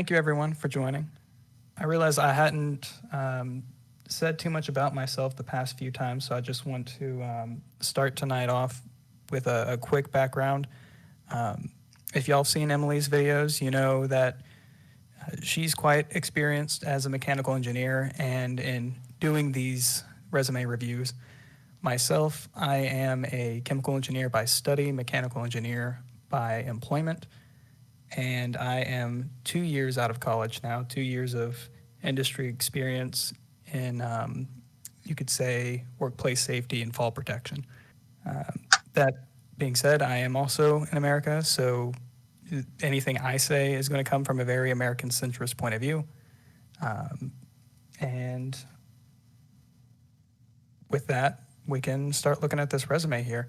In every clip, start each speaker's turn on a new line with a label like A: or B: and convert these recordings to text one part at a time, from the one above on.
A: thank you everyone for joining. I realize I hadn't said too much about myself the past few times, so I just want to start tonight off with a quick background. Um, if y'all have seen Emily's videos, you know that she's quite experienced as a mechanical engineer and in doing these resume reviews. Myself, I am a chemical engineer by study, mechanical engineer by employment, and I am 2 years out of college now, 2 years of industry experience in, you could say, workplace safety and fall protection. That being said, I am also in America, so anything I say is going to come from a very American centrist point of view. And with that, we can start looking at this resume here.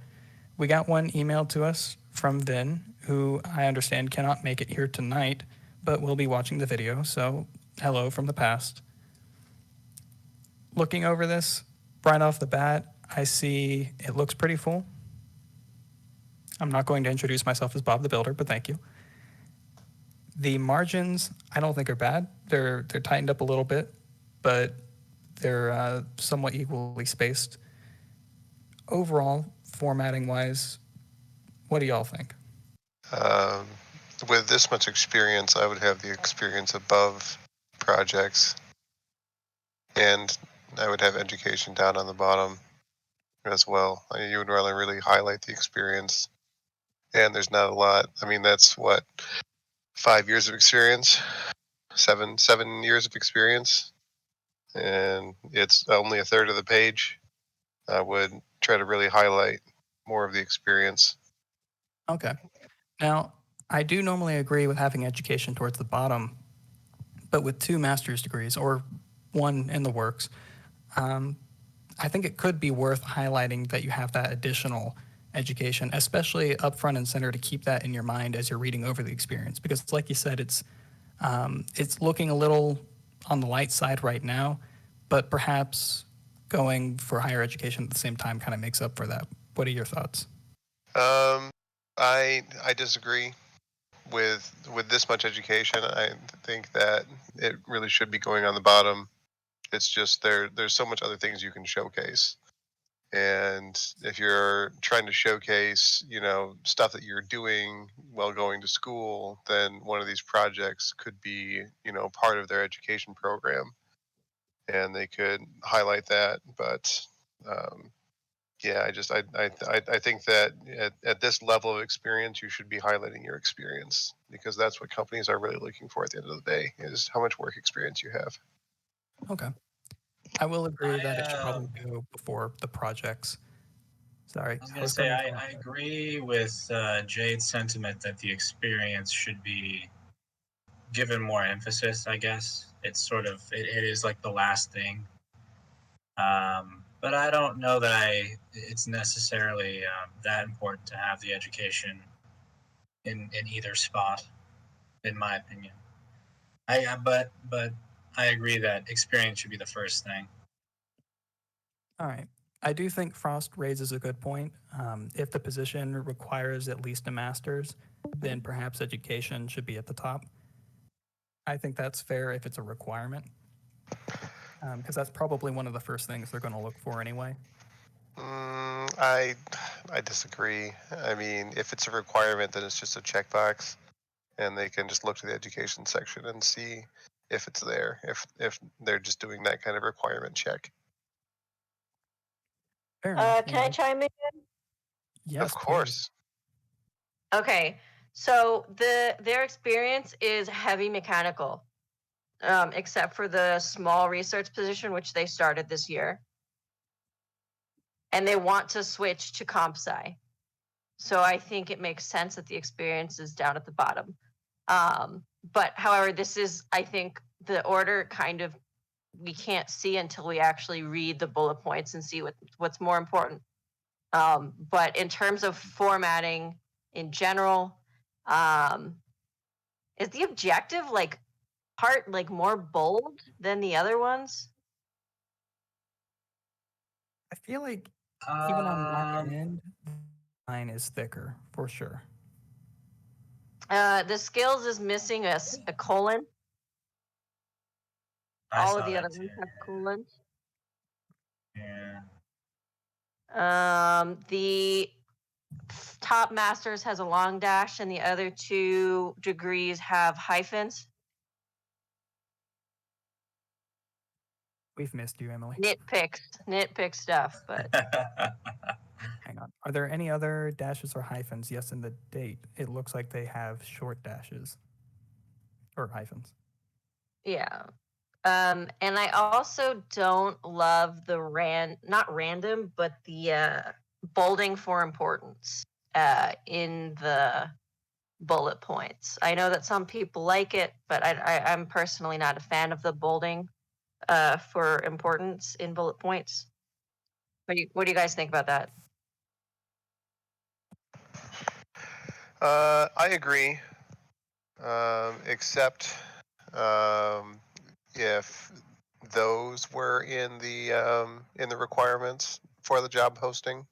A: We got one emailed to us from Vin, who I understand cannot make it here tonight, but will be watching the video. So, hello from the past. Looking over this, right off the bat, I see it looks pretty full. I'm not going to introduce myself as Bob the Builder, but thank you. The margins, I don't think are bad. They're tightened up a little bit, but they're somewhat equally spaced. Overall, formatting-wise, what do y'all think?
B: Um, with this much experience, I would have the experience above projects, and I would have education down on the bottom as well. You would rather really highlight the experience, and there's not a lot. I mean, that's what, 5 years of experience, seven years of experience, and it's only a third of the page. I would try to really highlight more of the experience.
A: Okay. Now, I do normally agree with having education towards the bottom, but with 2 master's degrees or one in the works, I think it could be worth highlighting that you have that additional education, especially up front and center, to keep that in your mind as you're reading over the experience. Because, like you said, it's looking a little on the light side right now, but perhaps going for higher education at the same time kind of makes up for that. What are your thoughts?
B: I disagree with this much education. I think that it really should be going on the bottom. It's just there's so much other things you can showcase. And if you're trying to showcase, stuff that you're doing while going to school, then one of these projects could be, part of their education program, and they could highlight that. But yeah, I think that at this level of experience, you should be highlighting your experience, because that's what companies are really looking for at the end of the day, is how much work experience you have.
A: Okay. I will agree that it should
C: I
A: probably go before the projects. Sorry,
C: was
A: I
C: gonna
A: was
C: say
A: coming
C: I agree with Jade's sentiment that the experience should be given more emphasis. I guess it's sort of it is like the last thing, but I don't know that it's necessarily that important to have the education in either spot, in my opinion. But I agree that experience should be the first thing.
A: All right. I do think Frost raises a good point. If the position requires at least a master's, then perhaps education should be at the top. I think that's fair if it's a requirement, because that's probably one of the first things they're going to look for anyway.
B: I disagree. I mean, if it's a requirement, then it's just a checkbox, and they can just look to the education section and see if it's there. If they're just doing that kind of requirement check.
A: Fair enough.
D: Can I chime in?
A: Yes,
B: of course.
A: please.
D: Okay, so their experience is heavy mechanical, except for the small research position which they started this year, and they want to switch to comp sci. So I think it makes sense that the experience is down at the bottom. But however, this is, I think, the order kind of we can't see until we actually read the bullet points and see what's more important. But in terms of formatting in general, is the objective part more bold than the other ones?
A: I feel like even on my end, mine is thicker for sure.
D: The skills is missing a colon.
C: I
D: all
C: saw
D: of the
C: that
D: other
C: too.
D: ones have colons.
C: Yeah.
D: The top masters has a long dash, and the other 2 degrees have hyphens.
A: We've missed you, Emily.
D: Nitpick stuff, but
A: Hang on. Are there any other dashes or hyphens? Yes, in the date, it looks like they have short dashes or hyphens.
D: yeah. And I also don't love the not random, but the bolding for importance in the bullet points. I know that some people like it, but I'm personally not a fan of the bolding for importance in bullet points. What do you guys think about that?
B: I agree, except if those were in the requirements for the job posting,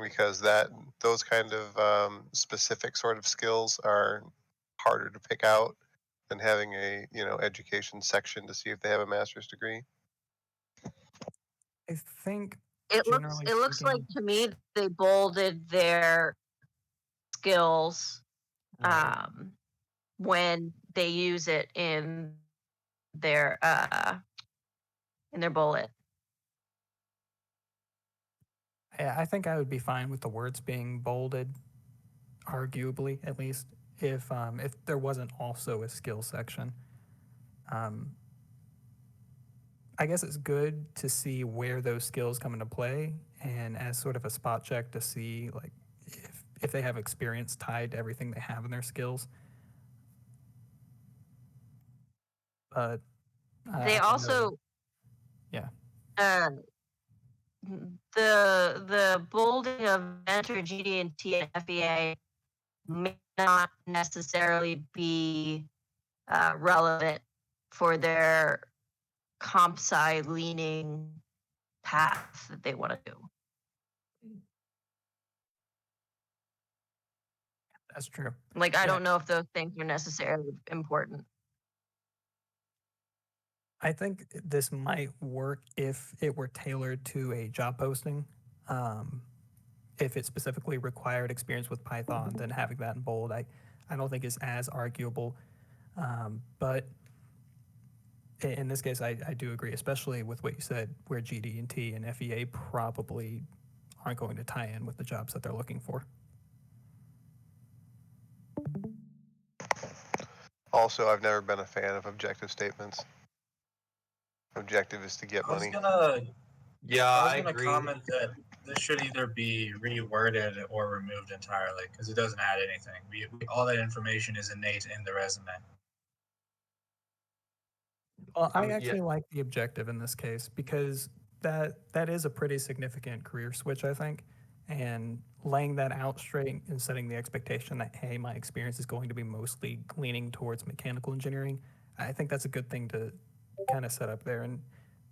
B: because those kind of specific sort of skills are harder to pick out than having a education section to see if they have a master's degree.
A: I think
D: It
A: generally
D: looks like
A: speaking,
D: to me they bolded their skills
A: right.
D: when they use it in their bullet.
A: I think I would be fine with the words being bolded, arguably at least, if there wasn't also a skill section. I guess it's good to see where those skills come into play, and as sort of a spot check to see like if they have experience tied to everything they have in their skills. But
D: They
A: I don't know.
D: also
A: Yeah.
D: uh, the bolding of enter GD&T and FEA may not necessarily be relevant for their comp sci leaning path that they want to do.
A: That's true.
D: Like, I
A: Yeah.
D: don't know if those things are necessarily important.
A: I think this might work if it were tailored to a job posting. If it specifically required experience with Python, then having that in bold, I don't think is as arguable. But in this case, I do agree, especially with what you said, where GD&T and FEA probably aren't going to tie in with the jobs that they're looking for.
B: Also, I've never been a fan of objective statements. Objective is to get
C: I was
B: money.
C: gonna
E: Yeah,
C: I was
E: I
C: gonna
E: agree.
C: comment that this should either be reworded or removed entirely because it doesn't add anything. All that information is innate in the resume.
A: Well, I
E: Yeah.
A: actually like the objective in this case because that is a pretty significant career switch, I think. And laying that out straight and setting the expectation that, hey, my experience is going to be mostly leaning towards mechanical engineering, I think that's a good thing to kind of set up there. And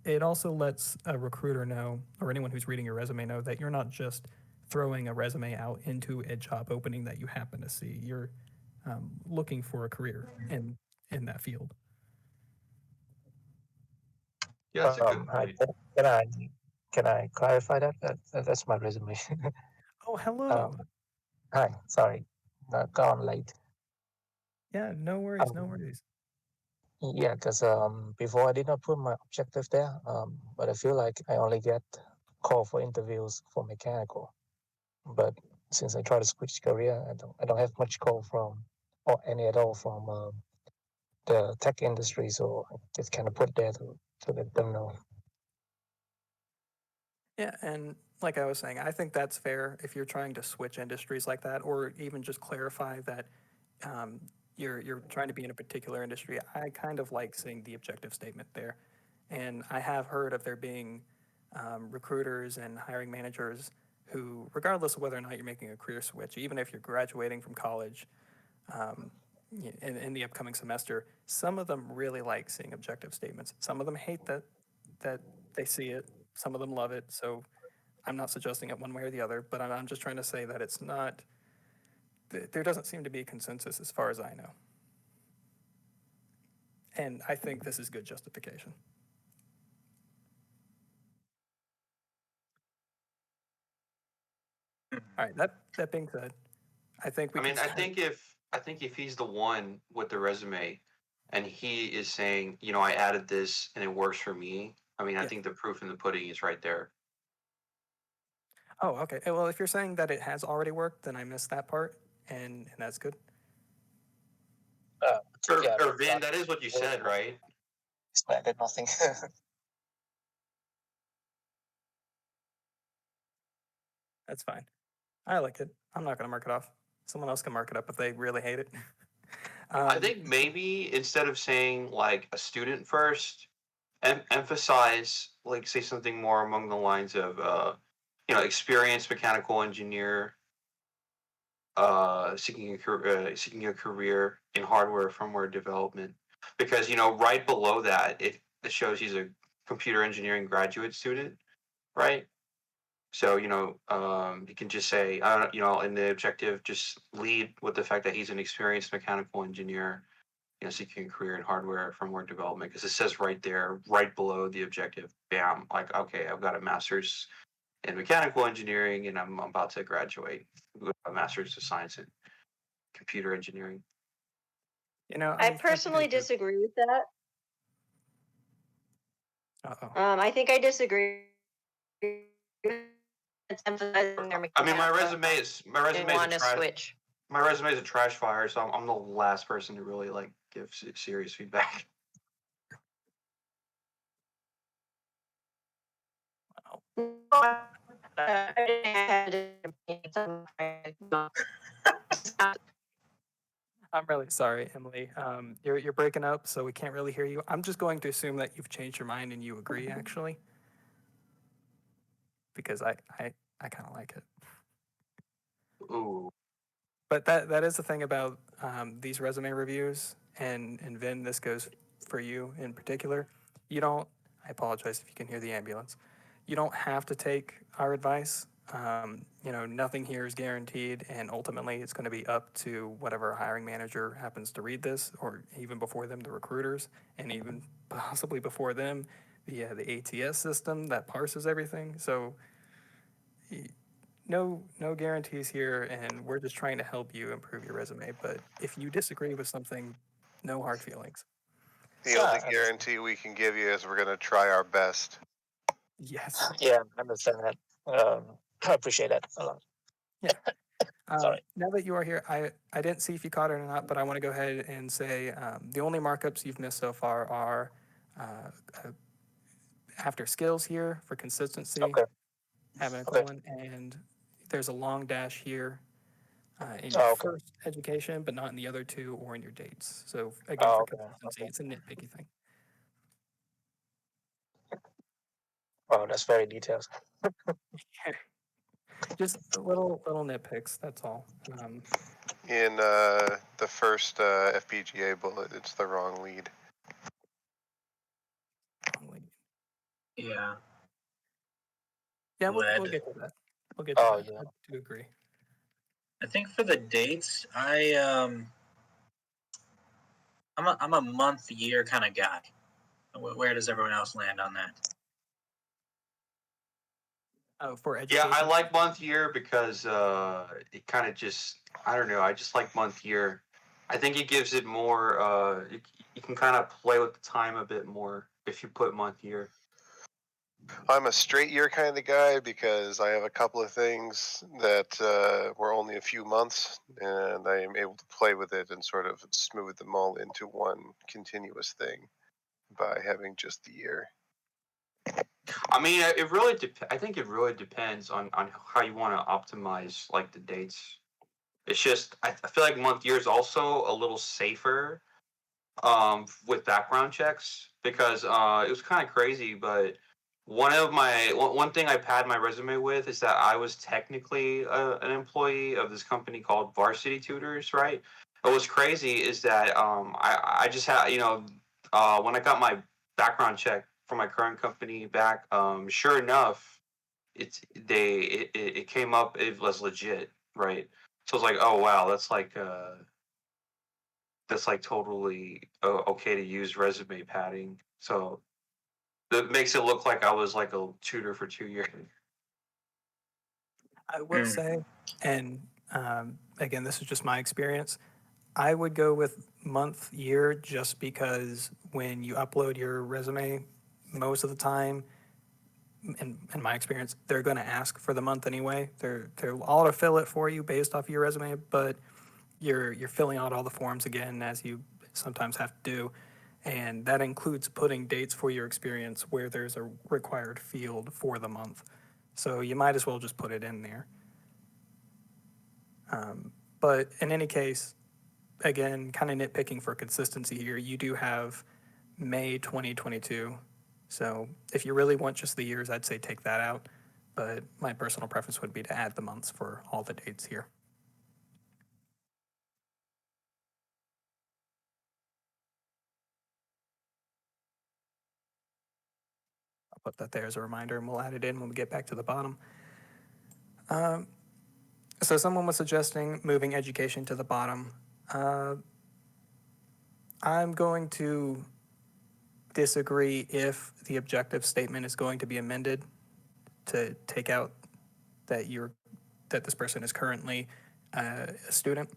A: it also lets a recruiter know, or anyone who's reading your resume know, that you're not just throwing a resume out into a job opening that you happen to see. You're looking for a career in that field.
E: Yeah, that's a good
F: Hi,
E: point.
F: can I clarify that? That's my resume.
A: Oh, hello.
F: Hi, sorry, gone late.
A: Yeah, no worries, no
F: Um,
A: worries.
F: Yeah, because before I did not put my objective there, but I feel like I only get call for interviews for mechanical. But since I try to switch career, I don't have much call from or any at all from the tech industry, so I just kind of put there to let them know.
A: Yeah, and like I was saying, I think that's fair if you're trying to switch industries like that, or even just clarify that you're trying to be in a particular industry. I kind of like seeing the objective statement there, and I have heard of there being recruiters and hiring managers who, regardless of whether or not you're making a career switch, even if you're graduating from college in the upcoming semester, some of them really like seeing objective statements. Some of them hate that they see it. Some of them love it. So I'm not suggesting it one way or the other, but I'm just trying to say that it's not, there doesn't seem to be a consensus as far as I know. And I think this is good justification. All right, that being said, I think we
E: I mean,
A: can start.
E: I think if he's the one with the resume, and he is saying, you know, I added this and it works for me. I mean, I
A: Yeah.
E: think the proof in the pudding is right there.
A: Oh, okay. Well, if you're saying that it has already worked, then I missed that part, and that's good.
F: Yeah,
E: Or Vin, that is what you said, right?
F: I did nothing.
A: That's fine. I like it. I'm not going to mark it off. Someone else can mark it up if they really hate it.
E: I think maybe instead of saying like a student first, emphasize like say something more along the lines of you know, experienced mechanical engineer seeking a career in hardware firmware development, because you know right below that it shows he's a computer engineering graduate student, right? So you know you can just say you know, in the objective just lead with the fact that he's an experienced mechanical engineer, you know, seeking a career in hardware firmware development, because it says right there, right below the objective, bam, like okay, I've got a master's in mechanical engineering and I'm about to graduate with a master's of science in computer engineering.
D: I personally disagree with that.
A: Uh-oh.
D: I think I disagree. It's emphasizing their
E: I mean, my
D: mechanical.
E: resume is
D: Want
E: a
D: to
E: trash.
D: switch.
E: My resume is a trash fire, so I'm the last person to really like give serious feedback.
A: I'm really sorry, Emily. You're breaking up, so we can't really hear you. I'm just going to assume that you've changed your mind and you agree, actually, because I kind of like it.
E: Ooh,
A: But that is the thing about these resume reviews, and Vin, this goes for you in particular. You don't. I apologize if you can hear the ambulance. You don't have to take our advice. You know, nothing here is guaranteed, and ultimately, it's going to be up to whatever hiring manager happens to read this, or even before them, the recruiters, and even possibly before them, the ATS system that parses everything. So no guarantees here, and we're just trying to help you improve your resume. But if you disagree with something, no hard feelings.
B: The only guarantee we can give you is we're going to try our best.
A: Yes.
F: Yeah, I understand that. I appreciate that a lot.
A: Yeah.
F: Sorry.
A: Now that you are here, I didn't see if you caught it or not, but I want to go ahead and say the only markups you've missed so far are after skills here for consistency,
F: Okay.
A: having a
F: Okay.
A: colon, and there's a long dash here in
F: Oh,
A: your
F: okay.
A: first education, but not in the other two or in your dates. So again,
F: Oh,
A: for
F: okay.
A: consistency,
F: Okay.
A: it's a nitpicky thing.
F: Oh, that's very detailed.
A: Just little nitpicks. That's all.
B: In the first FPGA bullet, it's the wrong lead.
C: Yeah.
A: Yeah, we'll
C: Lead.
A: get to that. We'll get to
F: Oh,
A: that.
F: yeah.
A: I do agree.
C: I think for the dates, I'm a month year kind of guy. Where does everyone else land on that?
A: Oh, for
E: yeah,
A: education.
E: I like month year because it kind of just, I don't know, I just like month year. I think it gives it more. You can kind of play with the time a bit more if you put month year.
B: I'm a straight year kind of guy because I have a couple of things that were only a few months, and I am able to play with it and sort of smooth them all into one continuous thing by having just the year.
E: I mean, it really. I think it really depends on how you want to optimize like the dates. It's just I feel like month year is also a little safer with background checks, because it was kind of crazy, but one thing I've had my resume with is that I was technically an employee of this company called Varsity Tutors, right? But what's crazy is that I just had, you know, when I got my background check for my current company back, sure enough, it came up, it was legit, right? So I was like, oh wow, that's like that's like totally okay to use resume padding. So that makes it look like I was like a tutor for 2 years.
A: I will say, and again, this is just my experience. I would go with month, year, just because when you upload your resume, most of the time, in my experience, they're going to ask for the month anyway. They'll autofill it for you based off your resume, but you're filling out all the forms again, as you sometimes have to do, and that includes putting dates for your experience where there's a required field for the month. So you might as well just put it in there. But in any case, again, kind of nitpicking for consistency here, you do have May 2022. So if you really want just the years, I'd say take that out. But my personal preference would be to add the months for all the dates here. I'll put that there as a reminder, and we'll add it in when we get back to the bottom. So someone was suggesting moving education to the bottom. I'm going to disagree if the objective statement is going to be amended to take out that this person is currently a student.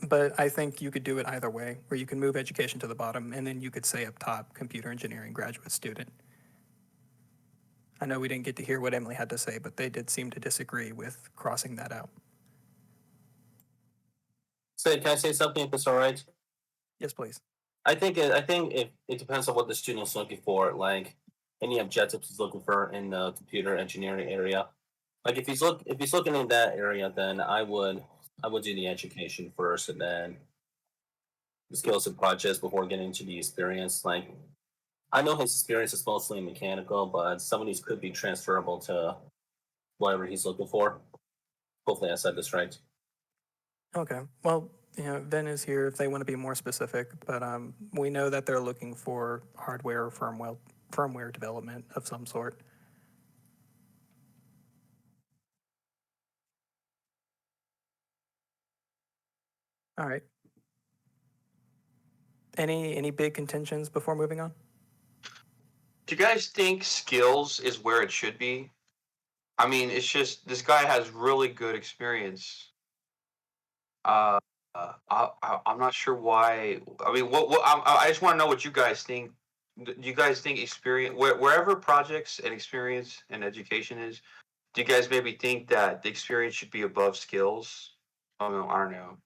A: But I think you could do it either way, where you can move education to the bottom, and then you could say up top, computer engineering graduate student. I know we didn't get to hear what Emily had to say, but they did seem to disagree with crossing that out.
G: So can I say something if it's all right?
A: Yes, please.
G: I think it depends on what the student is looking for, like any objectives he's looking for in the computer engineering area. Like if he's looking in that area, then I would do the education first and then the skills and projects before getting into the experience. Like I know his experience is mostly mechanical, but some of these could be transferable to whatever he's looking for. Hopefully I said this right.
A: Okay. Well, Vin is here if they want to be more specific, but we know that they're looking for hardware or firmware development of some sort. All right. Any big contentions before moving on?
E: Do you guys think skills is where it should be? I mean, it's just this guy has really good experience. I'm not sure why. I mean, I just want to know what you guys think. Do you guys think experience, wherever projects and experience and education is, do you guys maybe think that the experience should be above skills? I don't know.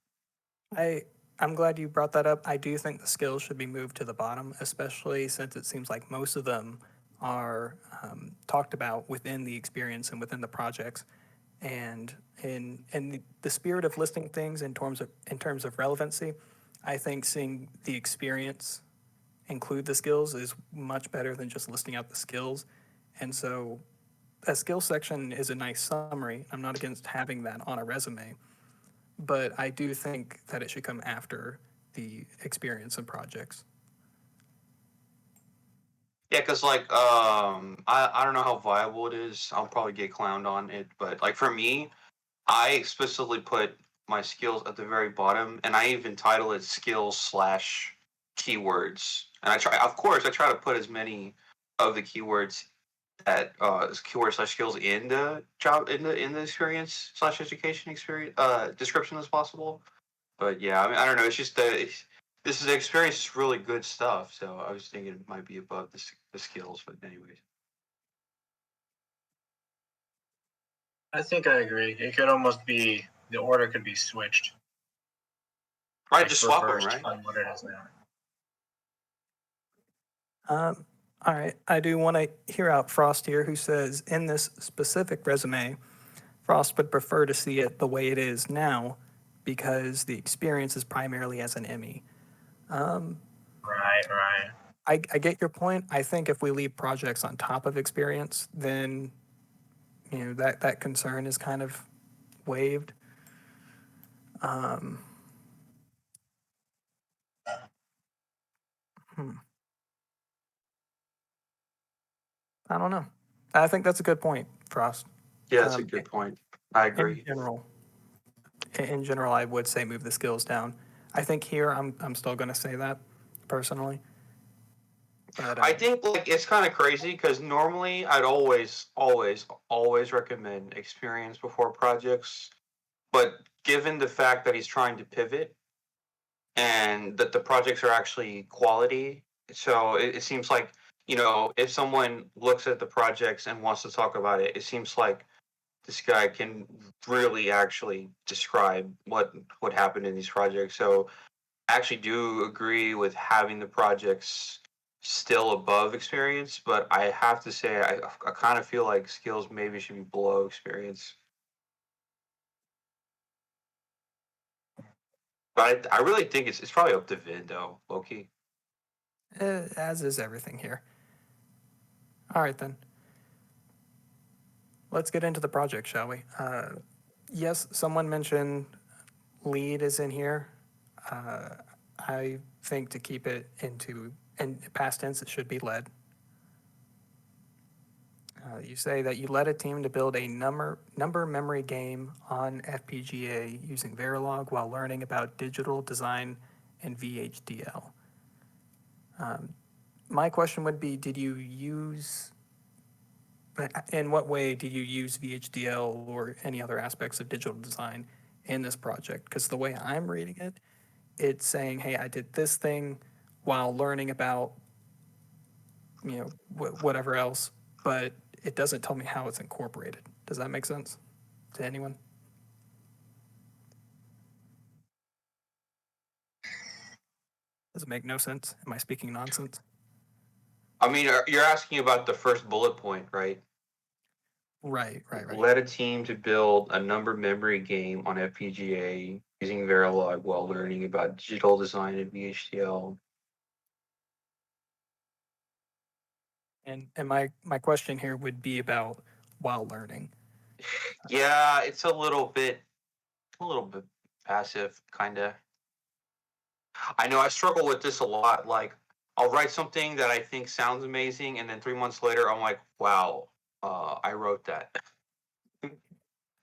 A: I'm glad you brought that up. I do think the skills should be moved to the bottom, especially since it seems like most of them are talked about within the experience and within the projects. And in the spirit of listing things in terms of relevancy, I think seeing the experience include the skills is much better than just listing out the skills. And so a skills section is a nice summary. I'm not against having that on a resume, but I do think that it should come after the experience and projects.
E: Yeah, because like I don't know how viable it is. I'll probably get clowned on it, but like for me, I explicitly put my skills at the very bottom, and I even title it skills slash keywords. And of course, I try to put as many of the keywords that keywords slash skills in the job in the experience slash education experience description as possible. But yeah, I mean, I don't know. It's just this is experience is really good stuff. So I was thinking it might be above the skills, but anyways.
C: I think I agree. It could almost be the order could be switched.
E: Right,
C: like
E: just swap them,
C: reversed
E: right?
C: on what it is now.
A: All right, I do want to hear out Frost here, who says in this specific resume, Frost would prefer to see it the way it is now because the experience is primarily as an ME.
C: Right.
A: I get your point. I think if we leave projects on top of experience, then that concern is kind of waived. I don't know. I think that's a good point, Frost.
E: Yeah, that's a good point. I agree.
A: In general, I would say move the skills down. I think here I'm still going to say that personally. But
E: I think like it's kind of crazy because normally I'd always recommend experience before projects, but given the fact that he's trying to pivot and that the projects are actually quality, so it seems like if someone looks at the projects and wants to talk about it, it seems like this guy can really actually describe what happened in these projects. So I actually do agree with having the projects still above experience, but I have to say I kind of feel like skills maybe should be below experience. But I really think it's probably up to Vid though, Loki.
A: as is everything here. All right, then. Let's get into the project, shall we? Yes, someone mentioned lead is in here. I think to keep it in past tense, it should be led. You say that you led a team to build a number memory game on FPGA using Verilog while learning about digital design and VHDL. My question would be, in what way did you use VHDL or any other aspects of digital design in this project? Because the way I'm reading it, it's saying, hey, I did this thing while learning about, whatever else, but it doesn't tell me how it's incorporated. Does that make sense to anyone? Does it make no sense? Am I speaking nonsense?
E: I mean, you're asking about the first bullet point, right?
A: Right.
E: Led a team to build a number memory game on FPGA using Verilog while learning about digital design and VHDL.
A: And my question here would be about while learning.
E: Yeah, it's a little bit passive, kind of. I know I struggle with this a lot. Like, I'll write something that I think sounds amazing, and then 3 months later, I'm like, wow, I wrote that.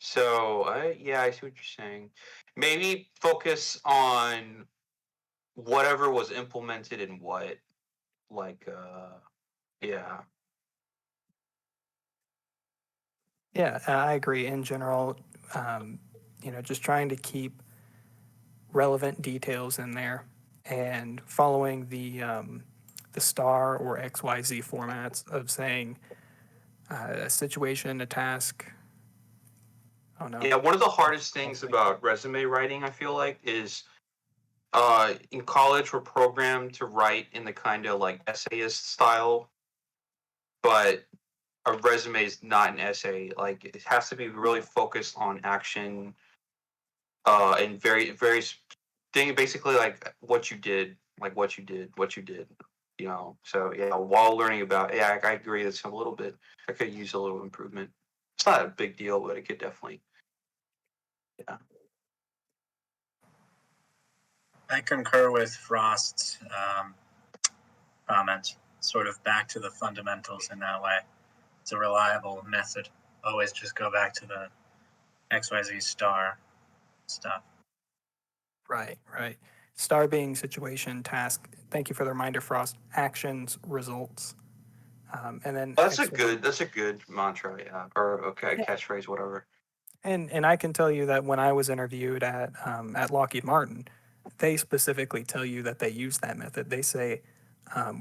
E: So, yeah, I see what you're saying. Maybe focus on whatever was implemented in what. Like, yeah.
A: Yeah, I agree. In general, just trying to keep relevant details in there and following the star or XYZ formats of saying a situation, a task. Oh no.
E: Yeah, one of the hardest things about resume writing, I feel like, is in college we're programmed to write in the kind of like essayist style, but a resume is not an essay. Like it has to be really focused on action, and very thing basically like what you did, what you did. So yeah, while learning about, yeah, I agree. It's a little bit. I could use a little improvement. It's not a big deal, but it could definitely. Yeah.
C: I concur with Frost's comments. Sort of back to the fundamentals in that way. It's a reliable method. Always just go back to the XYZ star stuff.
A: Right. Star being situation, task. Thank you for the reminder, Frost. Actions, results, and then
E: That's a good mantra, yeah, or okay, catchphrase, whatever.
A: And I can tell you that when I was interviewed at Lockheed Martin, they specifically tell you that they use that method. They say,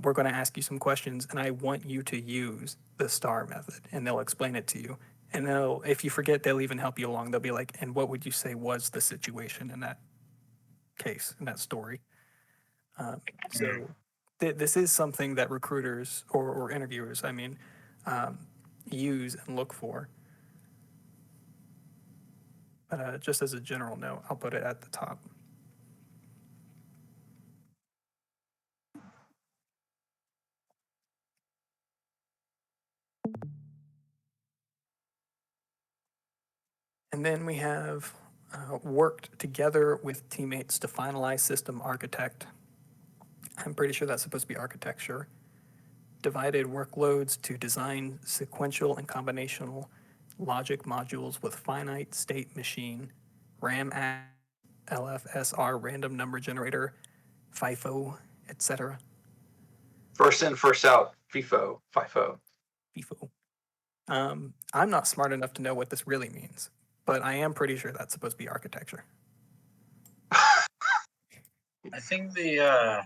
A: we're going to ask you some questions, and I want you to use the STAR method, and they'll explain it to you. And if you forget, they'll even help you along. They'll be like, and what would you say was the situation in that case, in that story? So this is something that recruiters or interviewers, use and look for. But just as a general note, I'll put it at the top. And then we have worked together with teammates to finalize system architect. I'm pretty sure that's supposed to be architecture. Divided workloads to design sequential and combinational logic modules with finite state machine, RAM LFSR random number generator, FIFO, etc.
E: First in, first out. FIFO.
A: FIFO. I'm not smart enough to know what this really means, but I am pretty sure that's supposed to be architecture.
C: I think I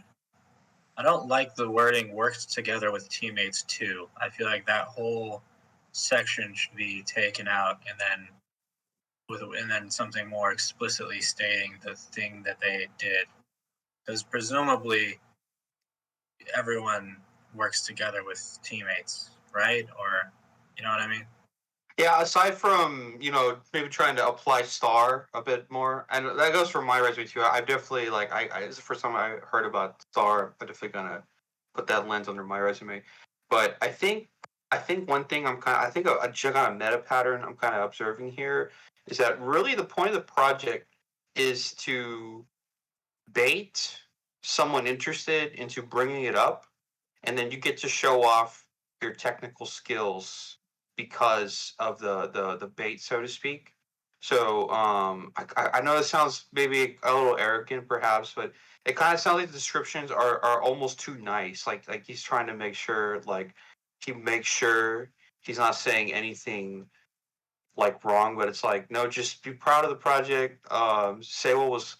C: don't like the wording "worked together with teammates too." I feel like that whole section should be taken out, and then something more explicitly stating the thing that they did, because presumably everyone works together with teammates, right? Or you know what I mean?
E: Yeah, aside from, maybe trying to apply star a bit more, and that goes for my resume too. I've definitely, like, it's the first time I heard about star. I'm definitely gonna put that lens under my resume. But I think one thing I think a kind of meta pattern I'm kind of observing here is that really the point of the project is to bait someone interested into bringing it up, and then you get to show off your technical skills because of the bait, so to speak. So I know it sounds maybe a little arrogant, perhaps, but it kind of sounds like the descriptions are almost too nice. Like he's trying to make sure, like, he makes sure he's not saying anything like wrong, but it's like, no, just be proud of the project. Say what was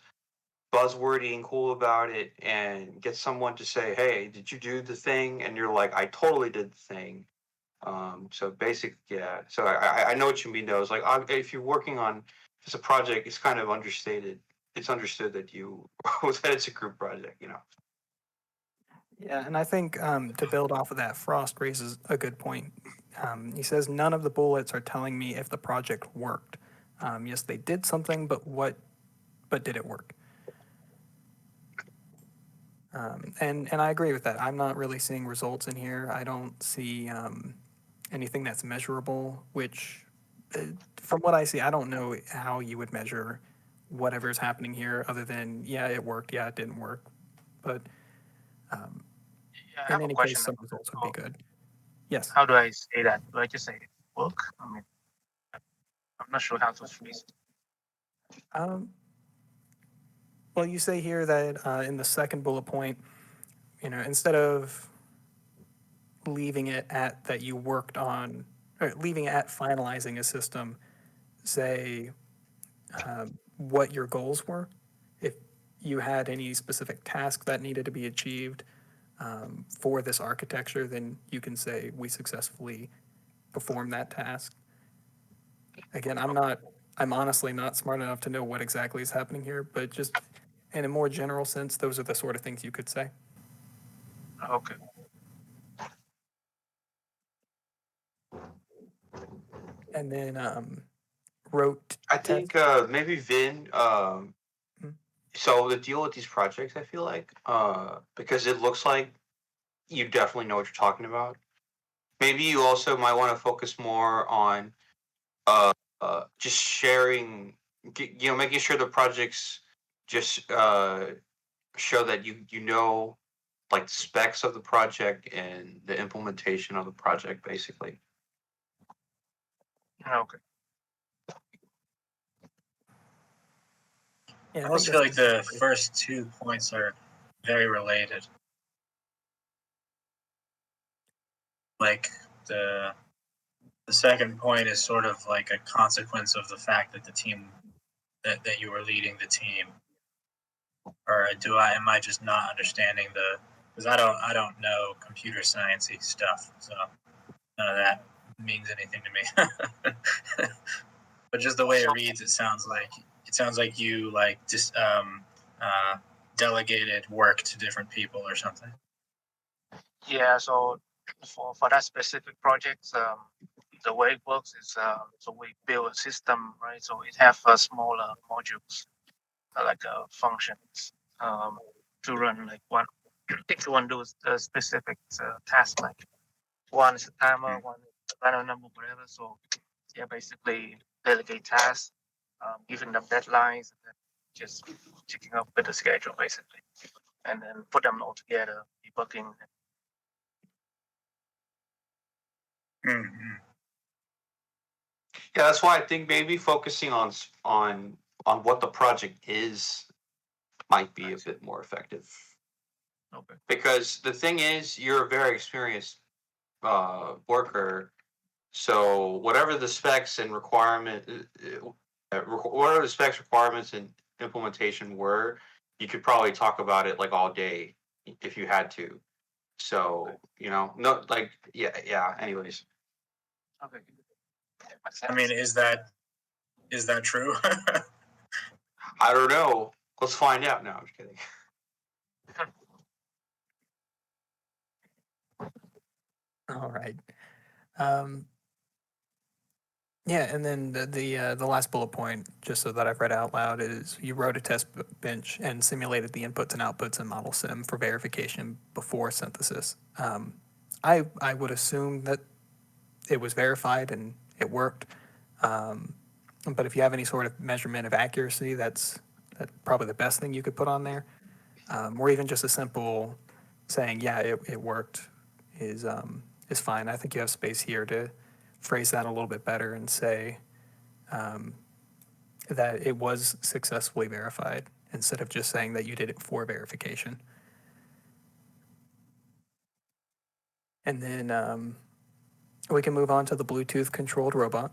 E: buzzwordy and cool about it, and get someone to say, "Hey, did you do the thing?" And you're like, "I totally did the thing." So basic, yeah. So I know what you mean though. It's like, if you're working on, if it's a project, it's kind of understated. It's understood that that it's a group project.
A: Yeah, and I think to build off of that, Frost raises a good point. He says none of the bullets are telling me if the project worked. Yes, they did something, but did it work? And I agree with that. I'm not really seeing results in here. I don't see anything that's measurable. Which, from what I see, I don't know how you would measure whatever's happening here, other than it worked, it didn't work, but
H: Yeah, I
A: in
H: have a
A: any
H: question.
A: case, some results would be good. Yes.
H: How do I say that? Do I just say work? I mean, I'm not sure how to phrase it.
A: Well, you say here that in the second bullet point, instead of leaving it at that you worked on, or leaving it at finalizing a system, say what your goals were. If you had any specific task that needed to be achieved for this architecture, then you can say we successfully performed that task. Again, I'm honestly not smart enough to know what exactly is happening here, but just in a more general sense, those are the sort of things you could say.
H: Okay.
A: And then wrote.
E: I think maybe Vin. So the deal with these projects, I feel like, because it looks like you definitely know what you're talking about. Maybe you also might want to focus more on just sharing, making sure the projects just show that you know, like, the specs of the project and the implementation of the project, basically.
H: Okay.
A: Yeah,
C: I
A: I think
C: almost feel like the
A: that's
C: first 2 points are very related. Like the second point is sort of like a consequence of the fact that the team that you were leading the team. Or am I just not understanding because I don't know computer sciencey stuff, so none of that means anything to me. But just the way it reads, it sounds like you just delegated work to different people or something.
H: Yeah. So for that specific project, the way it works is so we build a system, right? So it have smaller modules like functions to run like one. Each one does a specific task. Like one is a timer, one is a random number, whatever. So yeah, basically delegate tasks, giving them deadlines, and then just checking up with the schedule basically, and then put them all together, debugging.
C: Mm-hmm.
E: Yeah, that's why I think maybe focusing on on what the project is might be a bit more effective.
H: Okay.
E: Because the thing is, you're a very experienced worker, so whatever the specs and whatever the specs, requirements, and implementation were, you could probably talk about it like all day if you had to. So no, like yeah. Anyways,
H: Okay.
C: I mean, is that true?
E: I don't know. Let's find out. No, I'm just kidding.
A: All right. Yeah, and then the last bullet point, just so that I've read out loud, is you wrote a test bench and simulated the inputs and outputs in Model Sim for verification before synthesis. I would assume that it was verified and it worked. But if you have any sort of measurement of accuracy, that's probably the best thing you could put on there. Or even just a simple saying, yeah, it worked is fine. I think you have space here to phrase that a little bit better and say that it was successfully verified instead of just saying that you did it for verification. And then we can move on to the Bluetooth controlled robot,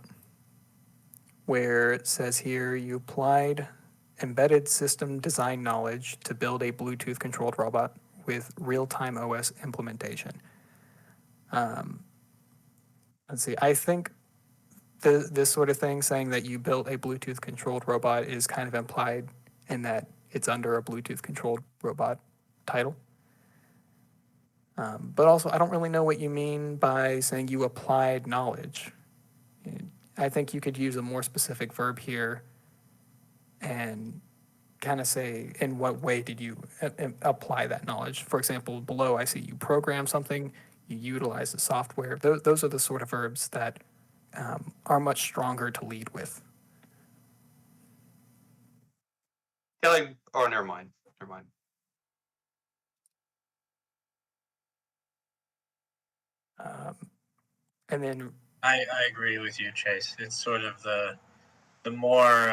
A: where it says here you applied embedded system design knowledge to build a Bluetooth controlled robot with real-time OS implementation. Let's see, I think this sort of thing, saying that you built a Bluetooth controlled robot, is kind of implied in that it's under a Bluetooth controlled robot title. But also, I don't really know what you mean by saying you applied knowledge. I think you could use a more specific verb here and kind of say, in what way did you apply that knowledge? For example, below I see you program something, you utilize the software. Those are the sort of verbs that are much stronger to lead with.
E: Yeah, like, oh, never mind.
A: And then
C: I agree with you, Chase. It's sort of the more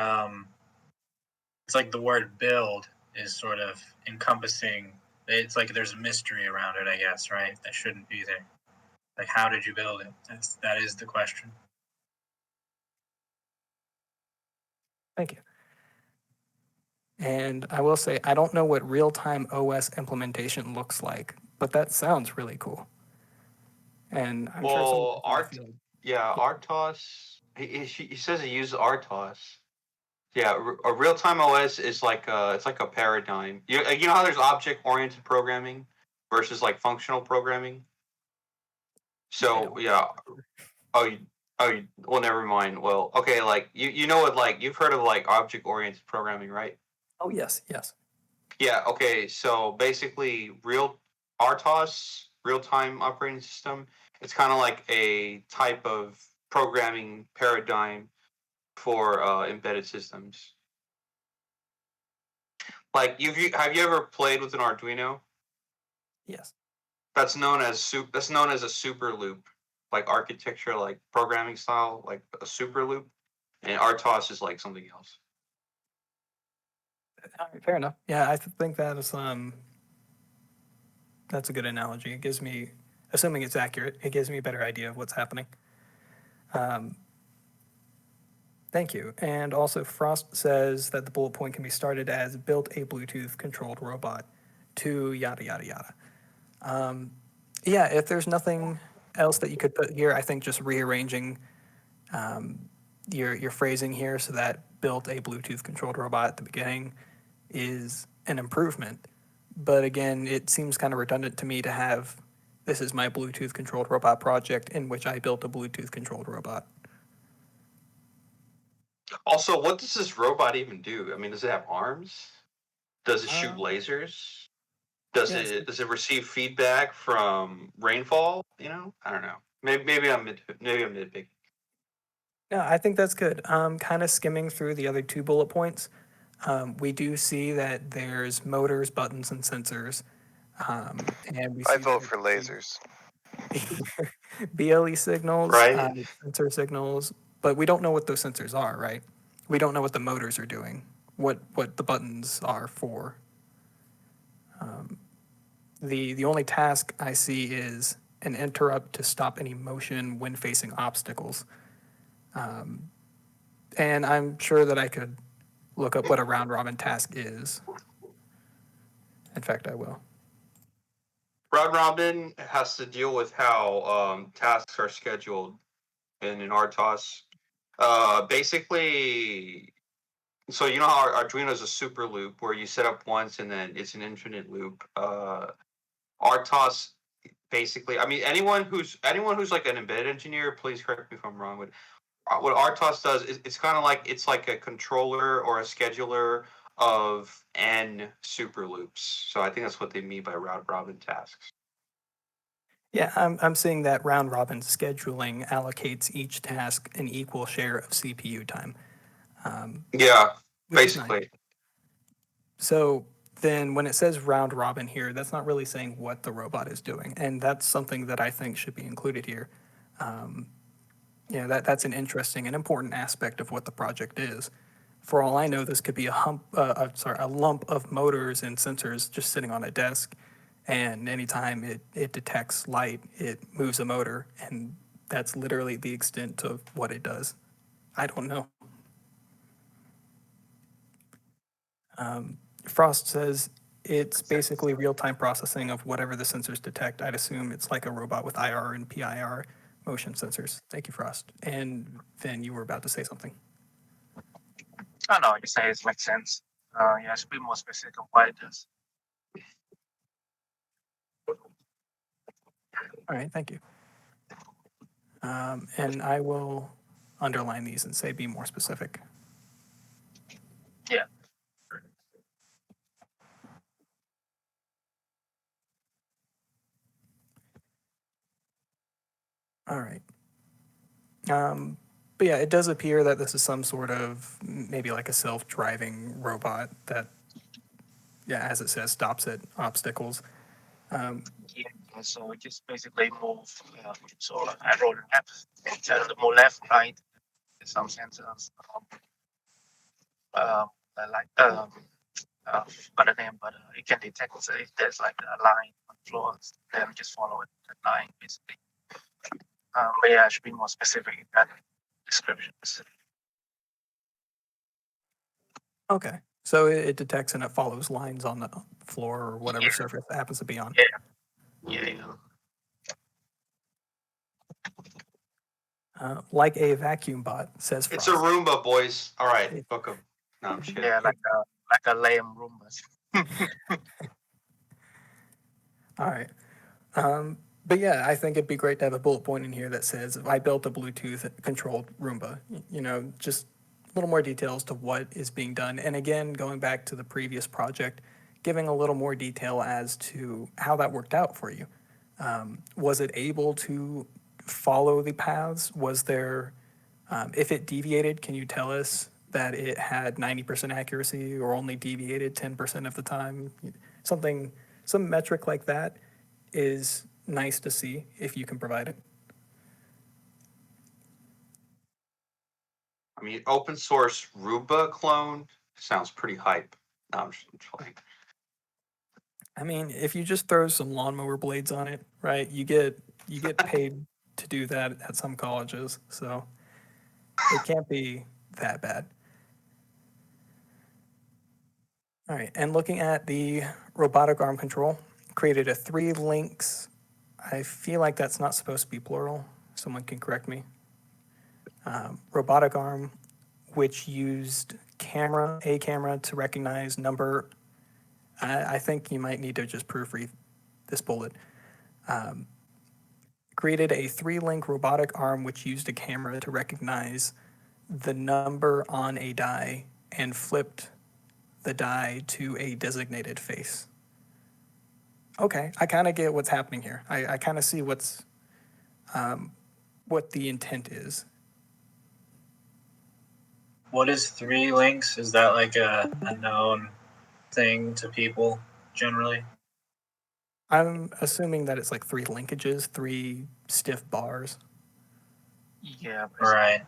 C: it's like the word build is sort of encompassing. It's like there's a mystery around it, I guess, right? That shouldn't be there. Like, how did you build it? That is the question.
A: thank you. And I will say, I don't know what real-time OS implementation looks like, but that sounds really cool. And I'm sure some
E: Well, RTOS. He says he uses RTOS. Yeah, a real-time OS is like it's like a paradigm. You know how there's object-oriented programming versus like functional programming. So yeah. Well, never mind. Well, okay, like you know what, like you've heard of like object-oriented programming, right?
A: Oh, yes.
E: Yeah. Okay. So basically, RTOS, real-time operating system. It's kind of like a type of programming paradigm for embedded systems. Like, have you ever played with an Arduino?
A: Yes.
E: That's known as a super loop, like architecture, like programming style, like a super loop. And RTOS is like something else.
A: All right, fair enough. Yeah, I think that's a good analogy. It gives me, assuming it's accurate, it gives me a better idea of what's happening. Thank you. And also, Frost says that the bullet point can be started as built a Bluetooth controlled robot to yada, yada, yada. Yeah, if there's nothing else that you could put here, I think just rearranging your phrasing here so that built a Bluetooth controlled robot at the beginning is an improvement. But again, it seems kind of redundant to me to have, this is my Bluetooth controlled robot project in which I built a Bluetooth controlled robot.
E: Also, what does this robot even do? I mean, does it have arms? Does it shoot lasers? Does it receive feedback from rainfall? I don't know. Maybe I'm nitpicking.
A: No, I think that's good. Kind of skimming through the other two bullet points, we do see that there's motors, buttons, and sensors. And we
B: I
A: see
B: vote
A: that
B: for lasers.
A: BLE signals,
E: Right.
A: sensor signals, but we don't know what those sensors are, right? We don't know what the motors are doing. what the buttons are for. The only task I see is an interrupt to stop any motion when facing obstacles. And I'm sure that I could look up what a round robin task is. In fact, I will.
E: Round robin has to deal with how tasks are scheduled in an RTOS. Basically, so you know how Arduino is a super loop where you set up once and then it's an infinite loop. RTOS basically, I mean, anyone who's like an embedded engineer, please correct me if I'm wrong. What RTOS does is it's kind of like a controller or a scheduler of n super loops. So I think that's what they mean by round robin tasks.
A: Yeah, I'm seeing that round robin scheduling allocates each task an equal share of CPU time.
E: Yeah,
A: Which is nice.
E: basically.
A: So then when it says round robin here, that's not really saying what the robot is doing. And that's something that I think should be included here. That's an interesting and important aspect of what the project is. For all I know, this could be a lump of motors and sensors just sitting on a desk. And anytime it detects light, it moves a motor. And that's literally the extent of what it does. I don't know. Frost says it's basically real-time processing of whatever the sensors detect. I'd assume it's like a robot with IR and PIR motion sensors. Thank you, Frost. And Vin, you were about to say something.
H: Oh no, you say it makes sense. Yeah, it should be more specific on what it does.
A: All right, thank you. And I will underline these and say be more specific.
H: Yeah.
A: All right. But yeah, it does appear that this is some sort of maybe like a self-driving robot that, yeah, as it says, stops at obstacles.
H: Yeah, so it just basically move. So I roll left, the more left, right. Some sensors. Like got a name, but it can detect if there's like a line on the floor, then just follow it that line basically. But yeah, I should be more specific in that description.
A: Okay. So it detects and it follows lines on the floor or whatever
H: Yeah.
A: surface it happens to be on.
H: Yeah.
A: Like a vacuum bot, says Frost.
E: It's a Roomba, boys. All right, book them. No, I'm just kidding.
H: Yeah, like a lame Roomba.
A: All right. But yeah, I think it'd be great to have a bullet point in here that says, I built a Bluetooth-controlled Roomba. Just a little more details to what is being done. And again, going back to the previous project, giving a little more detail as to how that worked out for you. Was it able to follow the paths? Was there, if it deviated, can you tell us that it had 90% accuracy or only deviated 10% of the time? Some metric like that is nice to see if you can provide it.
E: I mean, open source Roomba clone sounds pretty hype. No, I'm just playing.
A: I mean, if you just throw some lawnmower blades on it, right? You get paid to do that at some colleges, so it can't be that bad. All right, and looking at the robotic arm control, created a 3 links. I feel like that's not supposed to be plural. Someone can correct me. Robotic arm, which used a camera to recognize number. I think you might need to just proofread this bullet. Created a 3-link robotic arm which used a camera to recognize the number on a die and flipped the die to a designated face. Okay, I kind of get what's happening here. I kind of see what the intent is.
C: What is 3 links? Is that like a known thing to people generally?
A: I'm assuming that it's like 3 linkages, 3 stiff bars.
H: Yeah.
C: Right.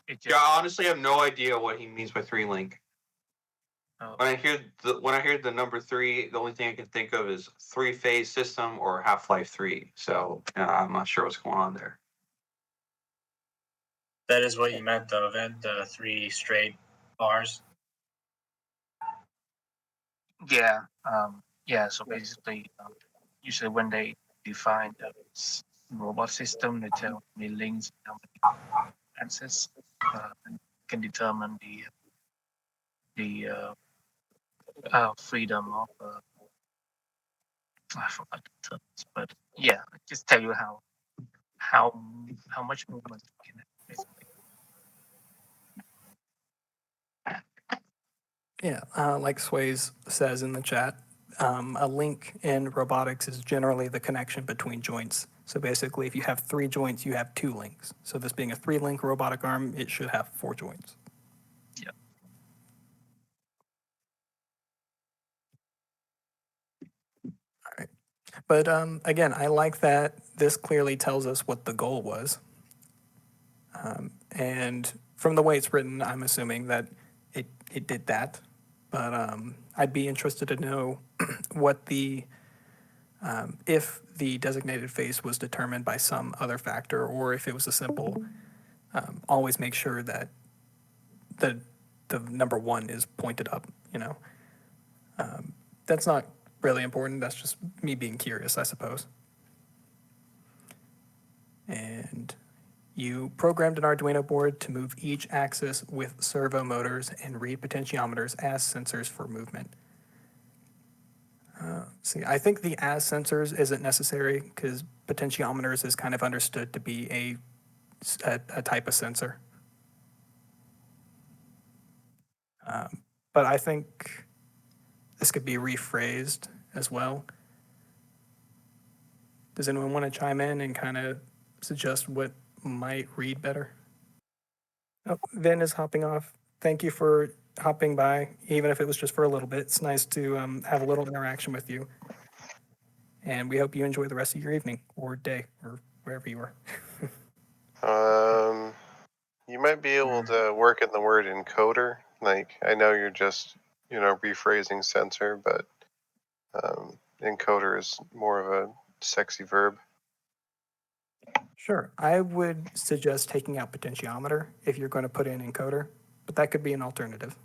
H: It
E: Yeah, I honestly have no idea what he means by 3 link. When I hear the number 3, the only thing I can think of is 3-phase system or Half-Life 3. So I'm not sure what's going on there.
C: That is what you meant, though, Vin, the 3 straight bars.
H: Yeah. Yeah. So basically, usually when they define the robot system, they tell me links, how many access, and can determine the freedom of. I forgot the terms, but yeah, just tell you how much movement you can have, basically.
A: Yeah, like Sways says in the chat, a link in robotics is generally the connection between joints. So basically, if you have 3 joints, you have 2 links. So this being a 3-link robotic arm, it should have 4 joints.
H: Yeah.
A: All right. But again, I like that this clearly tells us what the goal was. And from the way it's written, I'm assuming that it did that. But I'd be interested to know what if the designated face was determined by some other factor, or if it was a simple, always make sure that the number 1 is pointed up, you know. That's not really important. That's just me being curious, I suppose. And you programmed an Arduino board to move each axis with servo motors and read potentiometers as sensors for movement. See, I think the as sensors isn't necessary because potentiometers is kind of understood to be a type of sensor. But I think this could be rephrased as well. Does anyone want to chime in and kind of suggest what might read better? Oh, Vin is hopping off. Thank you for hopping by, even if it was just for a little bit. It's nice to have a little interaction with you. And we hope you enjoy the rest of your evening or day or wherever you are.
B: You might be able to work in the word encoder. Like, I know you're just, rephrasing sensor, but encoder is more of a sexy verb.
A: Sure. I would suggest taking out potentiometer if you're going to put in encoder, but that could be an alternative.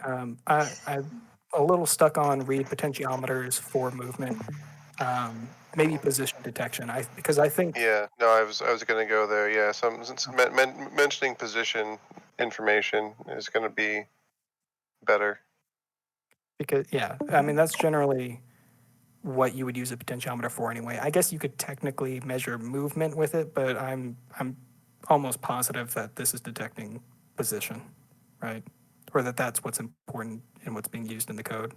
A: I'm a little stuck on read potentiometers for movement, maybe position detection. Because I think
B: Yeah, no, I was going to go there. Yeah, mentioning position information is going to be better.
A: because yeah, I mean that's generally what you would use a potentiometer for anyway. I guess you could technically measure movement with it, but I'm almost positive that this is detecting position, right? Or that's what's important in what's being used in the code.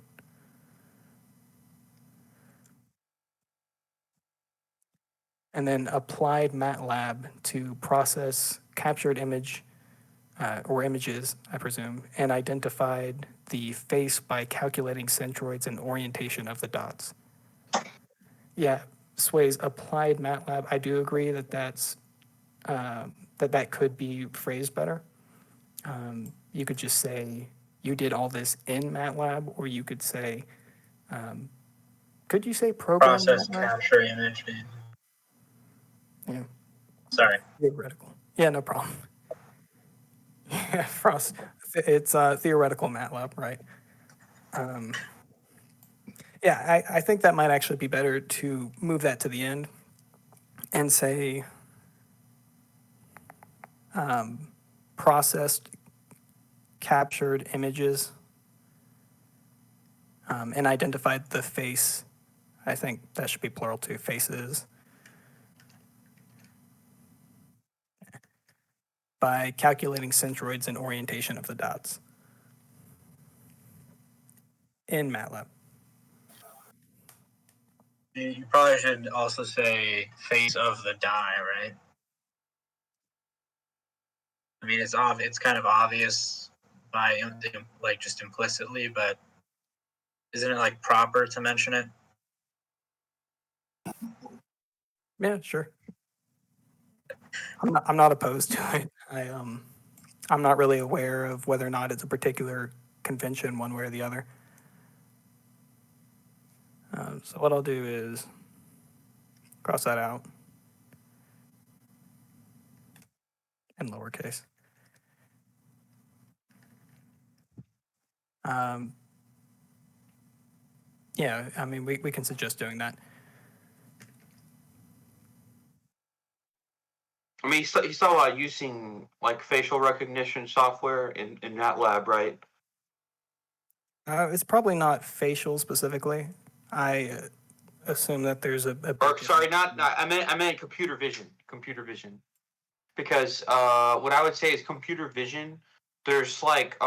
A: And then applied MATLAB to process captured image or images, I presume, and identified the face by calculating centroids and orientation of the dots. Yeah, Sway's applied MATLAB. I do agree that that could be phrased better. You could just say you did all this in MATLAB, or you could say, could you say program
C: Process
A: MATLAB?
C: capture image.
A: Yeah,
C: Sorry.
A: theoretical. Yeah, no problem. Yeah, Frost. It's theoretical MATLAB, right? Yeah, I think that might actually be better to move that to the end and say processed captured images and identified the face. I think that should be plural too, faces. By calculating centroids and orientation of the dots in MATLAB.
C: You probably should also say face of the die, right? I mean, it's kind of obvious by like just implicitly, but isn't it like proper to mention it?
A: Yeah, sure. I'm not opposed to it. I'm not really aware of whether or not it's a particular convention one way or the other. So what I'll do is cross that out in lowercase. Yeah, I mean, we can suggest doing that.
E: I mean, he's talking about using like facial recognition software in MATLAB, right?
A: It's probably not facial specifically. I assume that there's a big
E: Or sorry,
A: difference.
E: not I meant computer vision. Computer vision. Because what I would say is computer vision. There's like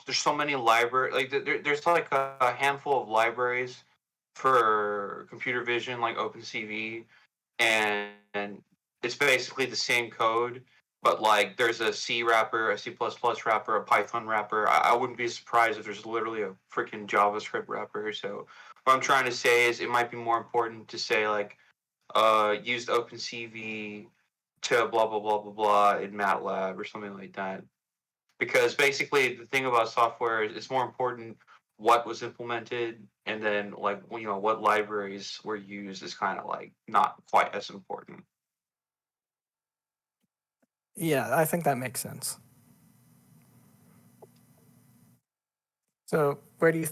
E: there's so many library like there's like a handful of libraries for computer vision like OpenCV, and it's basically the same code, but like there's a C wrapper, a C++ wrapper, a Python wrapper. I wouldn't be surprised if there's literally a freaking JavaScript wrapper. So what I'm trying to say is it might be more important to say like used OpenCV to blah blah blah blah blah in MATLAB or something like that. Because basically the thing about software is it's more important what was implemented, and then like what libraries were used is kind of like not quite as important.
A: Yeah, I think that makes sense. So where do you?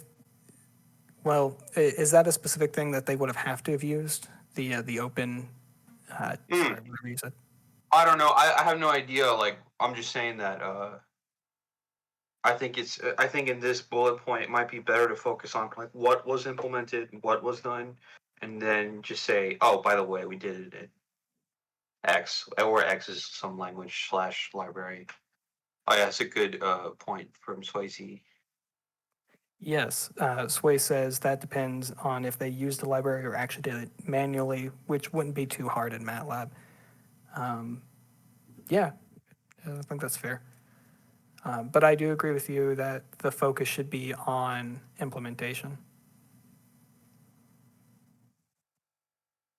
A: Well, is that a specific thing that they would have to have used the open? Sorry, whatever you said.
E: I don't know. I have no idea. Like I'm just saying that. I think in this bullet point it might be better to focus on like what was implemented, what was done, and then just say, oh, by the way, we did it in X, or X is some language / library. Oh yeah, that's a good point from Swayze.
A: Yes, Sway says that depends on if they used the library or actually did it manually, which wouldn't be too hard in MATLAB. Yeah, I think that's fair. But I do agree with you that the focus should be on implementation.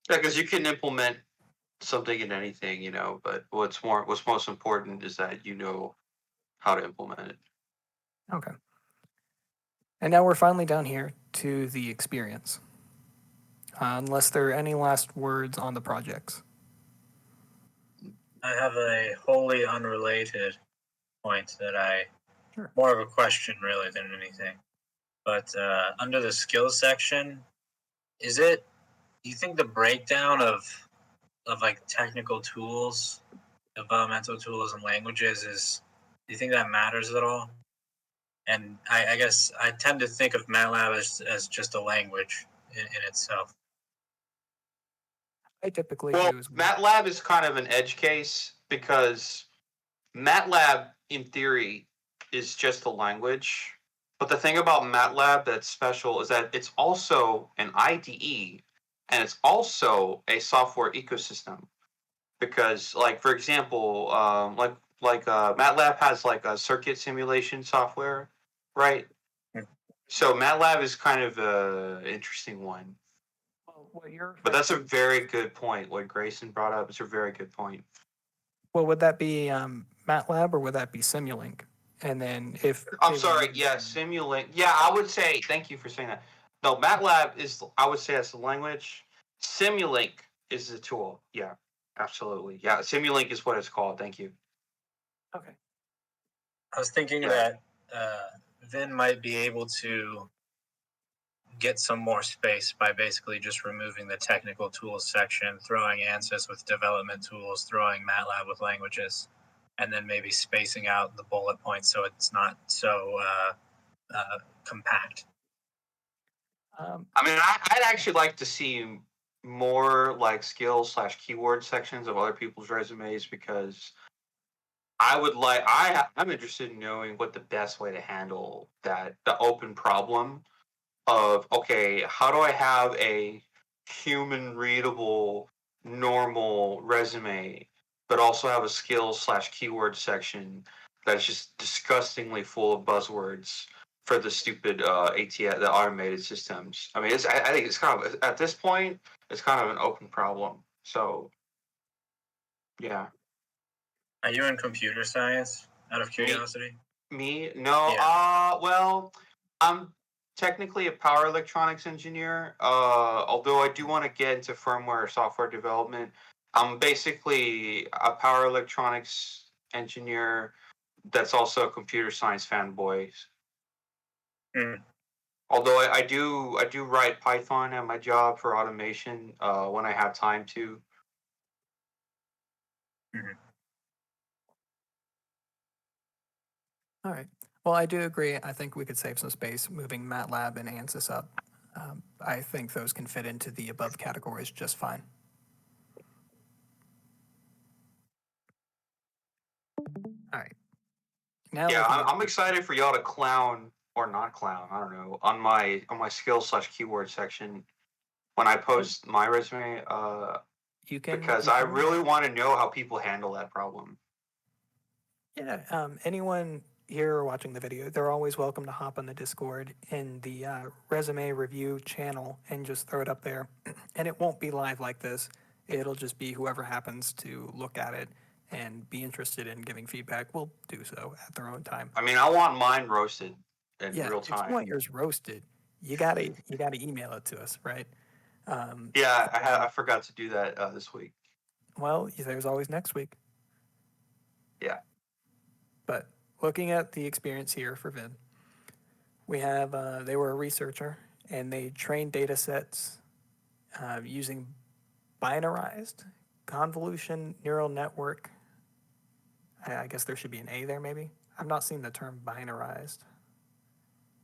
E: Yeah, because you can implement something in anything, but what's most important is that you know how to implement it.
A: Okay. And now we're finally down here to the experience. Unless there are any last words on the projects.
C: I have a wholly unrelated point that
A: Sure.
C: more of a question really than anything. But under the skills section, do you think the breakdown of like technical tools, developmental tools and languages do you think that matters at all? And I guess I tend to think of MATLAB as just a language in itself.
A: I typically
E: Well,
A: do as well.
E: MATLAB is kind of an edge case because MATLAB, in theory, is just a language. But the thing about MATLAB that's special is that it's also an IDE and it's also a software ecosystem. Because, like for example, MATLAB has like a circuit simulation software, right? So MATLAB is kind of an interesting one. But that's a very good point. What Grayson brought up is a very good point.
A: Well, would that be MATLAB or would that be Simulink? And then if
E: I'm sorry, yeah, Simulink. Yeah, I would say thank you for saying that. No, MATLAB is I would say that's the language. Simulink is the tool. Yeah, absolutely. Yeah, Simulink is what it's called. Thank you.
A: Okay.
C: I was thinking that Vin might be able to get some more space by basically just removing the technical tools section, throwing ANSYS with development tools, throwing MATLAB with languages, and then maybe spacing out the bullet points so it's not so compact.
E: I mean, I'd actually like to see more like skills / keyword sections of other people's resumes because I'm interested in knowing what the best way to handle the open problem of, okay, how do I have a human readable normal resume but also have a skills / keyword section that's just disgustingly full of buzzwords for the stupid the automated systems. I mean, I think it's kind of, at this point it's kind of an open problem. So yeah.
C: Are you in computer science? Out of curiosity.
E: Me? No.
C: Yeah.
E: Well, I'm technically a power electronics engineer. Although I do want to get into firmware or software development. I'm basically a power electronics engineer that's also a computer science fanboy.
C: Hmm.
E: Although I do write Python at my job for automation when I have time to.
A: All right. Well, I do agree. I think we could save some space moving MATLAB and ANSYS up. I think those can fit into the above categories just fine. All right. Now
E: Yeah,
A: looking at
E: I'm excited for y'all to clown or not clown. I don't know on my skill/keyword section when I post my resume.
A: you can
E: Because
A: you
E: I
A: can-
E: really want to know how people handle that problem.
A: Yeah. Anyone here watching the video, they're always welcome to hop on the Discord in the resume review channel and just throw it up there. And it won't be live like this. It'll just be whoever happens to look at it and be interested in giving feedback will do so at their own time.
E: I mean, I want mine roasted in
A: Yeah,
E: real
A: if you
E: time.
A: want yours roasted, you gotta email it to us, right?
E: Yeah, I forgot to do that this week.
A: Well, there's always next week.
E: Yeah.
A: But looking at the experience here for Vid, we have they were a researcher and they trained data sets using binarized convolution neural network. I guess there should be an A there, maybe. I've not seen the term binarized.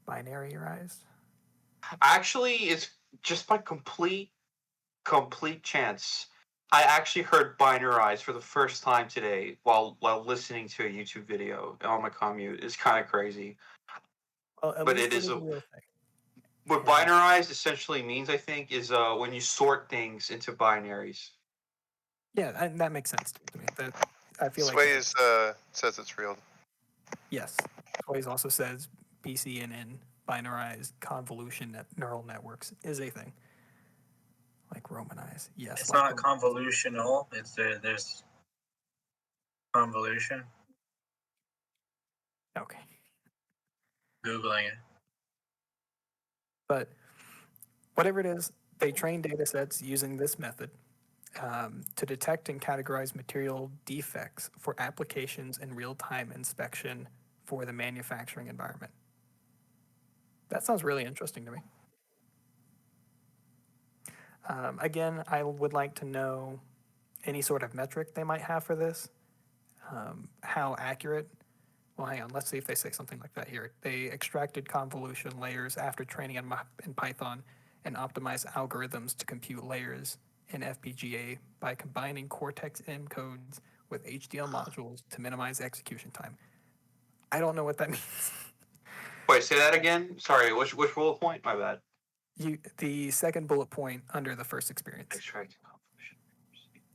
A: Binaryized.
E: Actually, it's just by complete chance. I actually heard binarized for the first time today while listening to a YouTube video on my commute. It's kind of crazy.
A: Well, at
E: But
A: least
E: it is
A: a
E: a
A: real thing.
E: what
A: Yeah.
E: binarized essentially means, I think, is when you sort things into binaries.
A: Yeah, and that makes sense to me. That I feel like
B: Swayze says it's real.
A: yes. Swayze also says BCNN, binarized convolution neural networks, is a thing. Like Romanize, yes.
C: It's
A: like
C: not convolutional. It's there's convolution.
A: Okay.
C: Googling it.
A: But whatever it is, they train data sets using this method to detect and categorize material defects for applications and real-time inspection for the manufacturing environment. That sounds really interesting to me. Again, I would like to know any sort of metric they might have for this. How accurate? Well, hang on. Let's see if they say something like that here. They extracted convolution layers after training in Python and optimized algorithms to compute layers in FPGA by combining Cortex-M codes with HDL modules to minimize execution time. I don't know what that means.
E: Wait, say that again. Sorry, which bullet point? My bad.
A: The second bullet point under the first experience.
E: Extracting convolution.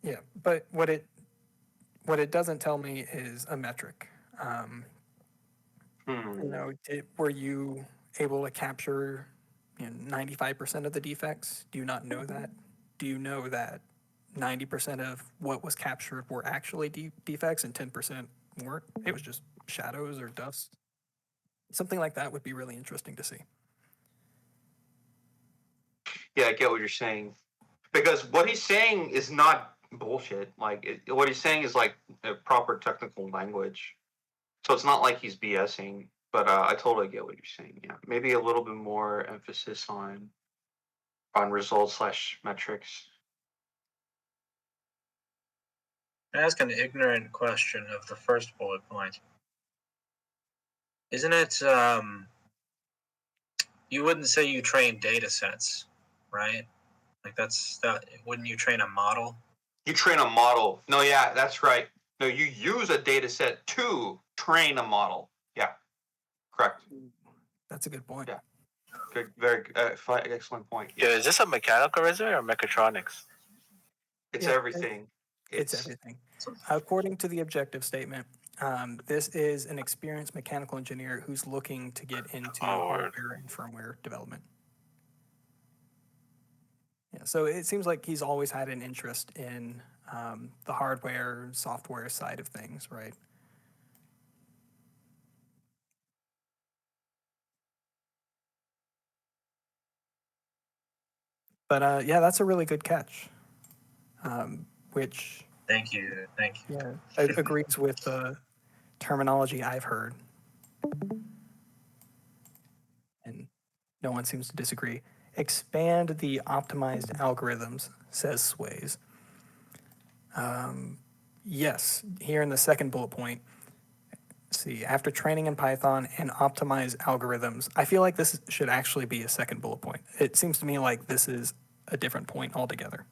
A: Yeah, but what it doesn't tell me is a metric. Were you able to capture 95% of the defects? Do you not know that? Do you know that 90% of what was captured were actually defects and 10% weren't? It was just shadows or dust. Something like that would be really interesting to see.
E: Yeah, I get what you're saying. Because what he's saying is not bullshit. Like, what he's saying is like a proper technical language. So it's not like he's BSing. But I totally get what you're saying. Yeah, maybe a little bit more emphasis on results/metrics.
C: I ask an ignorant question of the first bullet point. Isn't it you wouldn't say you train data sets, right? Like that wouldn't you train a model?
E: You train a model. No, yeah, that's right. No, you use a data set to train a model. Yeah, correct.
A: That's a good point.
E: Yeah. Good, very excellent point.
I: Yeah, is this a mechanical resume or mechatronics?
E: It's
A: Yeah,
E: everything.
A: It's everything. According to the objective statement, this is an experienced mechanical engineer who's looking to get into hardware and firmware development. Yeah, So it seems like he's always had an interest in the hardware, software side of things, right? But yeah, that's a really good catch, which
C: Thank you.
A: yeah agrees with the terminology I've heard, and no one seems to disagree. Expand the optimized algorithms, says Sways. Yes, here in the second bullet point, see, after training in Python and optimize algorithms, I feel like this should actually be a second bullet point. It seems to me like this is a different point altogether.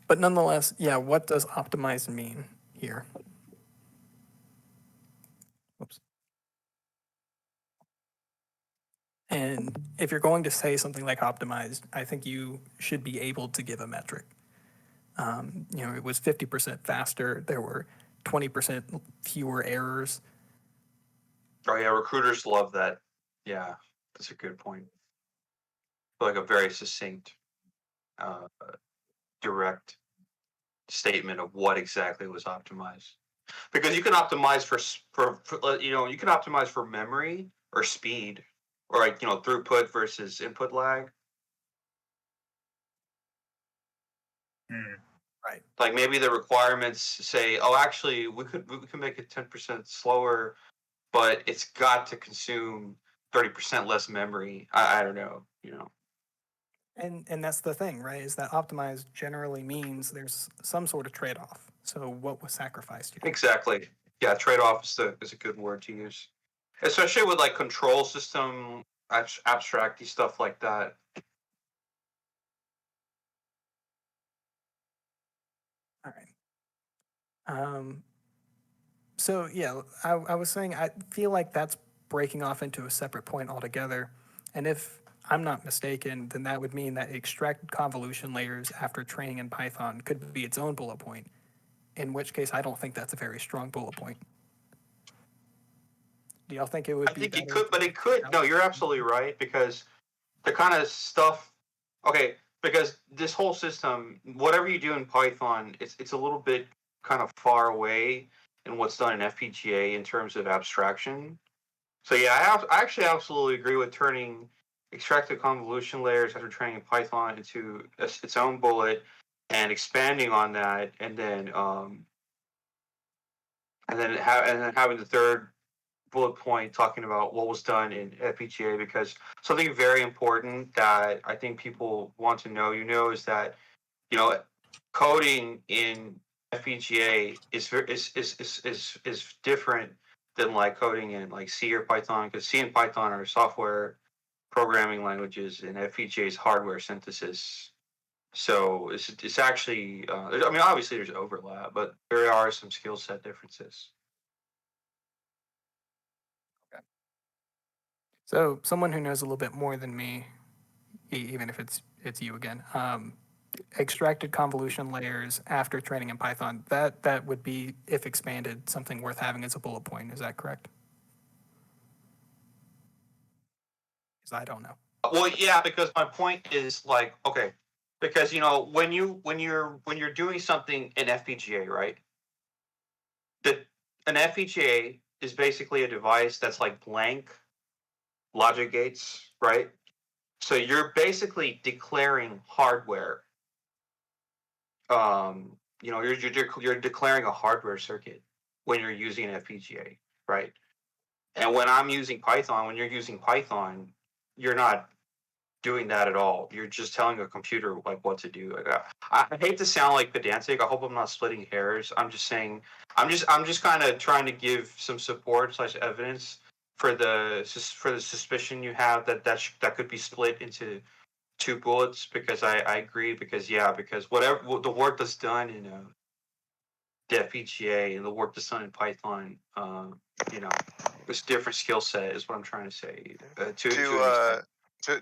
A: But nonetheless, yeah, what does optimized mean here? Whoops. And if you're going to say something like optimized, I think you should be able to give a metric. It was 50% faster. There were 20% fewer errors.
E: Oh yeah, recruiters love that. Yeah, that's a good point. Like a very succinct, uh, direct statement of what exactly was optimized. Because you can optimize you can optimize for memory or speed, or like throughput versus input lag.
A: Right.
E: Like maybe the requirements say, oh, actually, we could make it 10% slower, but it's got to consume 30% less memory. I don't know,
A: And that's the thing, right? Is that optimized generally means there's some sort of trade-off. So what was sacrificed here?
E: Exactly. Yeah, trade-off is a good word to use, especially with like control system abstracty stuff like that.
A: All right. So yeah, I was saying I feel like that's breaking off into a separate point altogether. And if I'm not mistaken, then that would mean that extracted convolution layers after training in Python could be its own bullet point, in which case I don't think that's a very strong bullet point. Do y'all think it would
E: I
A: be
E: think
A: better?
E: it could, but it could. No, you're absolutely right, because the kind of stuff. Okay, because this whole system, whatever you do in Python, it's a little bit kind of far away in what's done in FPGA in terms of abstraction. So yeah, I actually absolutely agree with turning extracted convolution layers after training in Python into its own bullet and expanding on that, and then having the third bullet point talking about what was done in FPGA, because something very important that I think people want to know, is that coding in FPGA is different than like coding in like C or Python, because C and Python are software programming languages and FPGA is hardware synthesis. So it's actually I mean, obviously there's overlap, but there are some skill set differences.
A: So someone who knows a little bit more than me, even if it's you again, extracted convolution layers after training in Python, that would be, if expanded, something worth having as a bullet point. Is that correct? Because I don't know.
E: Well, yeah, because my point is like, okay, because when you're doing something in FPGA, right? That an FPGA is basically a device that's like blank logic gates, right? So you're basically declaring hardware. You're declaring a hardware circuit when you're using an FPGA, right? And when I'm using Python, when you're using Python, you're not doing that at all. You're just telling a computer like what to do. Like, I hate to sound like pedantic. I hope I'm not splitting hairs. I'm just saying. I'm just kind of trying to give some support / evidence for the suspicion you have that could be split into two bullets, because I agree, because because whatever the work that's done in the FPGA and the work that's done in Python, it's a different skill set is what I'm trying to say to an extent.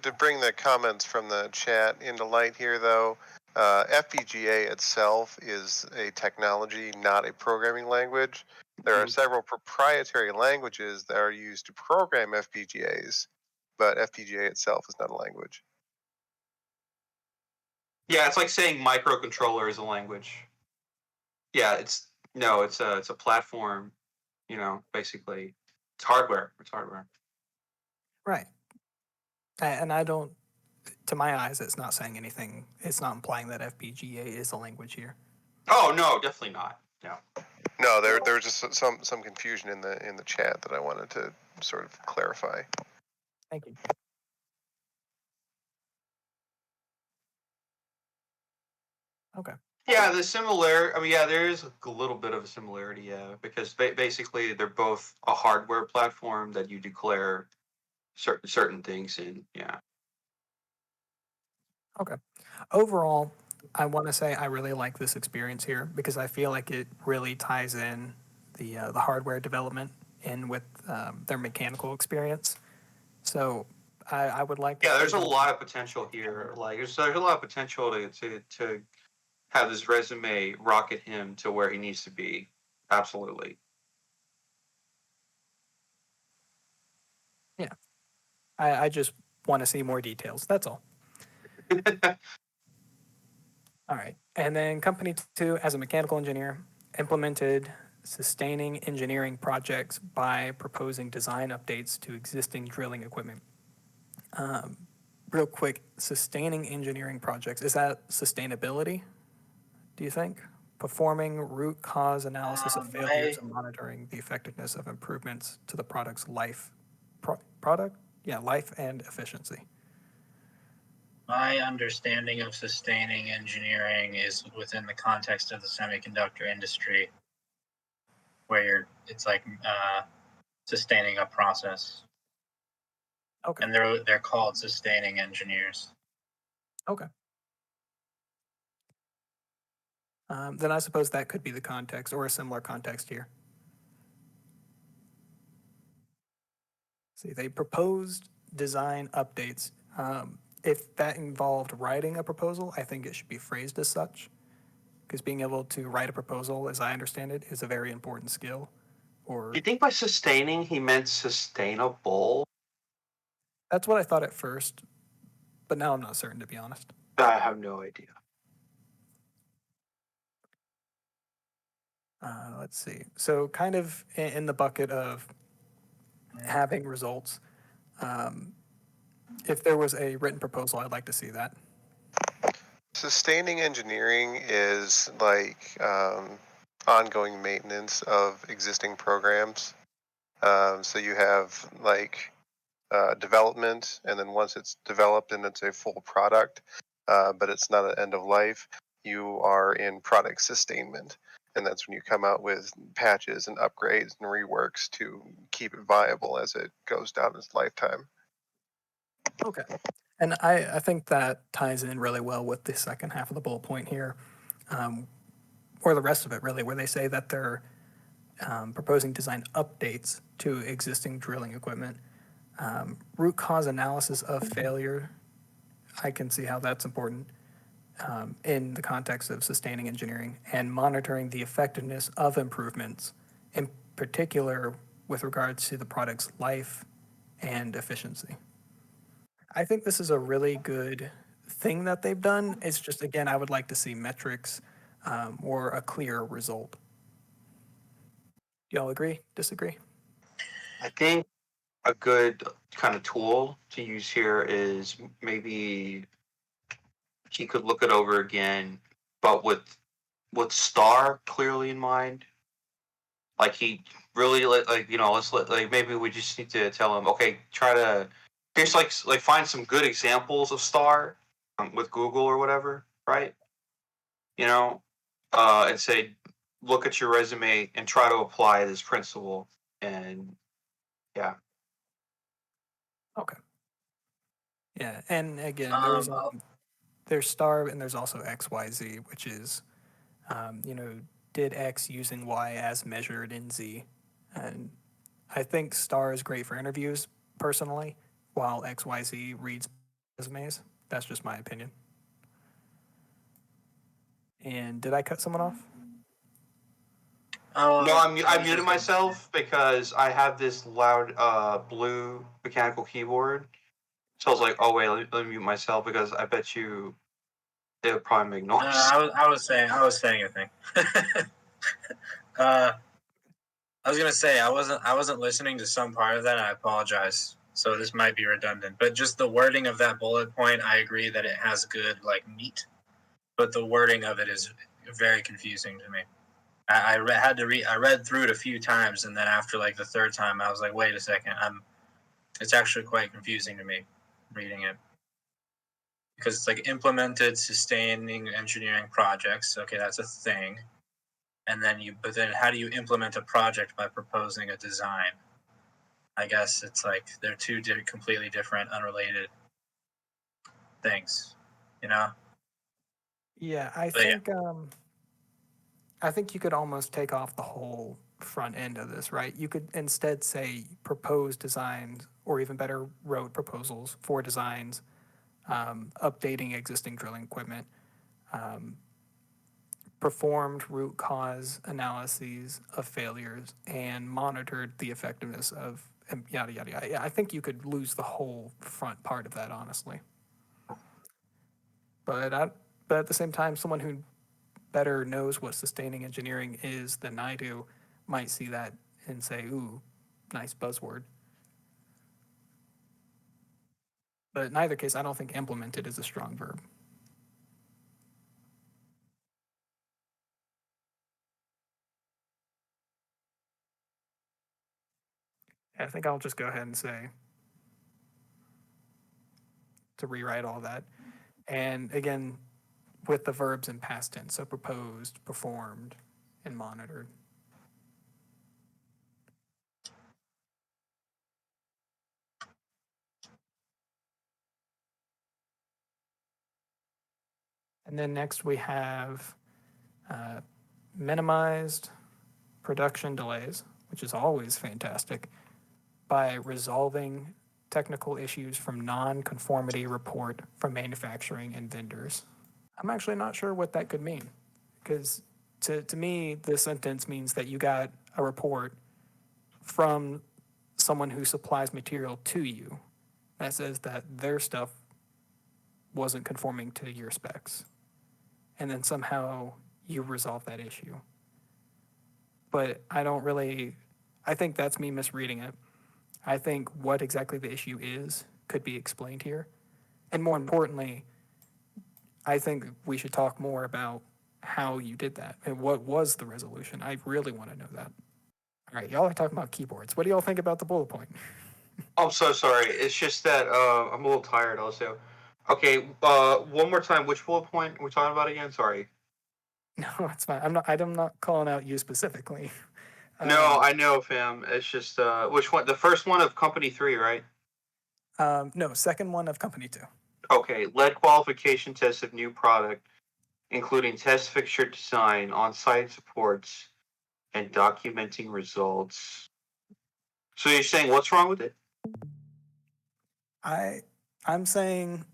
B: To bring the comments from the chat into light here, though, FPGA itself is a technology, not a programming language. There are several proprietary languages that are used to program FPGAs, but FPGA itself is not a language.
E: Yeah, it's like saying microcontroller is a language. Yeah, it's a platform. Basically, it's hardware. It's hardware.
A: Right. And I don't, to my eyes, it's not saying anything. It's not implying that FPGA is a language here.
E: Oh no, definitely not. No.
B: No, there was just some confusion in the chat that I wanted to sort of clarify.
A: Thank you. Okay.
E: Yeah, there is a little bit of a similarity, yeah, because basically they're both a hardware platform that you declare certain things in. Yeah.
A: Okay. Overall, I want to say I really like this experience here because I feel like it really ties in the hardware development in with their mechanical experience. So I would like to.
E: Yeah,
A: see
E: there's a
A: them-
E: lot of potential here. Like there's a lot of potential to have this resume rocket him to where he needs to be. Absolutely.
A: Yeah. I just want to see more details. That's all. All right. And then company 2, as a mechanical engineer, implemented sustaining engineering projects by proposing design updates to existing drilling equipment. Real quick, sustaining engineering projects, is that sustainability, do you think? Performing root cause analysis of failures and monitoring the effectiveness of improvements to the product's life, life and efficiency.
C: My understanding of sustaining engineering is within the context of the semiconductor industry, where it's like sustaining a process,
A: Okay.
C: and they're called sustaining engineers.
A: Okay. Then I suppose that could be the context or a similar context here. See, they proposed design updates. If that involved writing a proposal, I think it should be phrased as such, because being able to write a proposal, as I understand it, is a very important skill. Or
E: Do you think by sustaining he meant sustainable?
A: that's what I thought at first, but now I'm not certain, to be honest.
E: I have no idea.
A: Let's see. So, kind of in the bucket of having results, if there was a written proposal, I'd like to see that.
B: Sustaining engineering is like ongoing maintenance of existing programs. So you have like development, and then once it's developed and it's a full product, but it's not an end of life, you are in product sustainment. And that's when you come out with patches and upgrades and reworks to keep it viable as it goes down its lifetime.
A: Okay. And I think that ties in really well with the second half of the bullet point here, or the rest of it really, where they say that they're proposing design updates to existing drilling equipment. Root cause analysis of failure, I can see how that's important in the context of sustaining engineering and monitoring the effectiveness of improvements, in particular with regards to the product's life and efficiency. I think this is a really good thing that they've done. It's just, again, I would like to see metrics or a clear result. Do y'all agree? Disagree?
E: I think a good kind of tool to use here is maybe he could look it over again, but with star clearly in mind. Like he really like maybe we just need to tell him, okay, try to here's like find some good examples of star with Google or whatever, right? And say look at your resume and try to apply this principle, and yeah.
A: Okay. Yeah, and again,
C: I'll-
A: there's star and there's also XYZ, which is, did X using Y as measured in Z. And I think star is great for interviews personally, while XYZ reads resumes. That's just my opinion. And did I cut someone off?
E: No, I
C: was
E: muted
C: just gonna
E: myself because I have this loud blue mechanical keyboard. So I was like, oh wait, let me mute myself because I bet you They would probably make noise.
C: I was saying a thing. I was gonna say I wasn't listening to some part of that. And I apologize. So this might be redundant, but just the wording of that bullet point, I agree that it has good like meat, but the wording of it is very confusing to me. I read through it a few times, and then after like the third time, I was like, wait a second, it's actually quite confusing to me reading it. Because it's like implemented sustaining engineering projects. Okay, that's a thing. And then but then how do you implement a project by proposing a design? I guess it's like they're two completely different, unrelated things, you know?
A: Yeah, I think you could almost take off the whole front end of this, right? You could instead say propose designs, or even better, wrote proposals for designs, updating existing drilling equipment, performed root cause analyses of failures, and monitored the effectiveness of yada, yada, yada. Yeah, I think you could lose the whole front part of that, honestly. But at the same time, someone who better knows what sustaining engineering is than I do might see that and say, ooh, nice buzzword. But in either case, I don't think implemented is a strong verb. I think I'll just go ahead and say to rewrite all that. And again, with the verbs in past tense, so proposed, performed, and monitored. And then next we have minimized production delays, which is always fantastic, by resolving technical issues from non-conformity report from manufacturing and vendors. I'm actually not sure what that could mean, because to me, this sentence means that you got a report from someone who supplies material to you that says that their stuff wasn't conforming to your specs. And then somehow you resolve that issue. But I think that's me misreading it. I think what exactly the issue is could be explained here. And more importantly, I think we should talk more about how you did that and what was the resolution. I really want to know that. All right, y'all are talking about keyboards. What do y'all think about the bullet point?
E: I'm so sorry. It's just that I'm a little tired also. Okay, one more time. Which bullet point we're talking about again? Sorry.
A: No, it's fine. I'm not calling out you specifically.
E: No, I know, fam. It's just which one? The first one of company 3, right?
A: No, second one of company 2.
E: Okay, lead qualification test of new product, including test fixture design, on-site supports, and documenting results. So you're saying what's wrong with it?
A: I'm saying,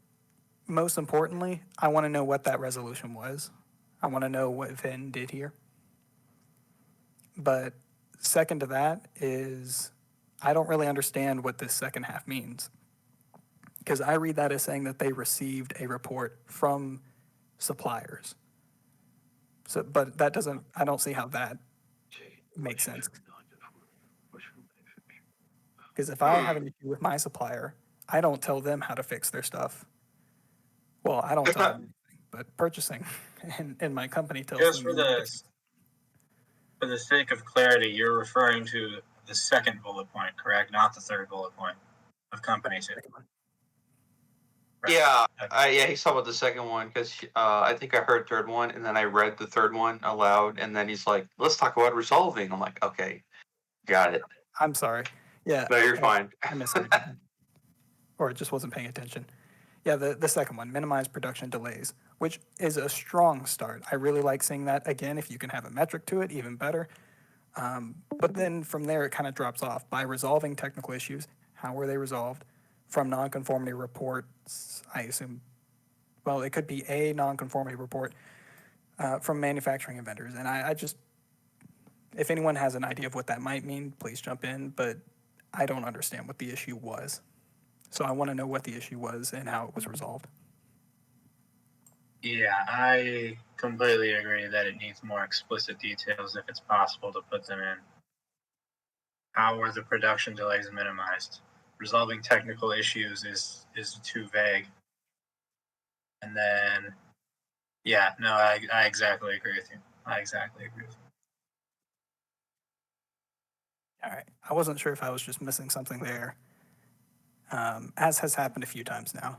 A: most importantly, I want to know what that resolution was. I want to know what Vin did here. But second to that is, I don't really understand what this second half means. Because I read that as saying that they received a report from suppliers. So, but that doesn't, I don't see how that makes sense. Because if I have an issue with my supplier, I don't tell them how to fix their stuff. Well, I don't tell them anything, but purchasing and my company tells
C: Just
A: them.
C: for the sake of clarity, you're referring to the second bullet point, correct? Not the third bullet point of company 2. Right.
E: Yeah, yeah, he's talking about the second one because I think I heard third one, and then I read the third one aloud, and then he's like, "Let's talk about resolving." I'm like, "Okay, got it."
A: I'm sorry. Yeah.
E: No, you're fine.
A: I misheard you. Or just wasn't paying attention. Yeah, the second one, minimize production delays, which is a strong start. I really like seeing that. Again, if you can have a metric to it, even better. But then from there, it kind of drops off. By resolving technical issues, how were they resolved? From nonconformity reports, I assume, well, it could be a nonconformity report from manufacturing and vendors. And I just, if anyone has an idea of what that might mean, please jump in. But I don't understand what the issue was. So I want to know what the issue was and how it was resolved.
C: Yeah, I completely agree that it needs more explicit details if it's possible to put them in. How were the production delays minimized? Resolving technical issues is too vague. And then, yeah, no, I exactly agree with you. I exactly agree with you.
A: All right. I wasn't sure if I was just missing something there, as has happened a few times now.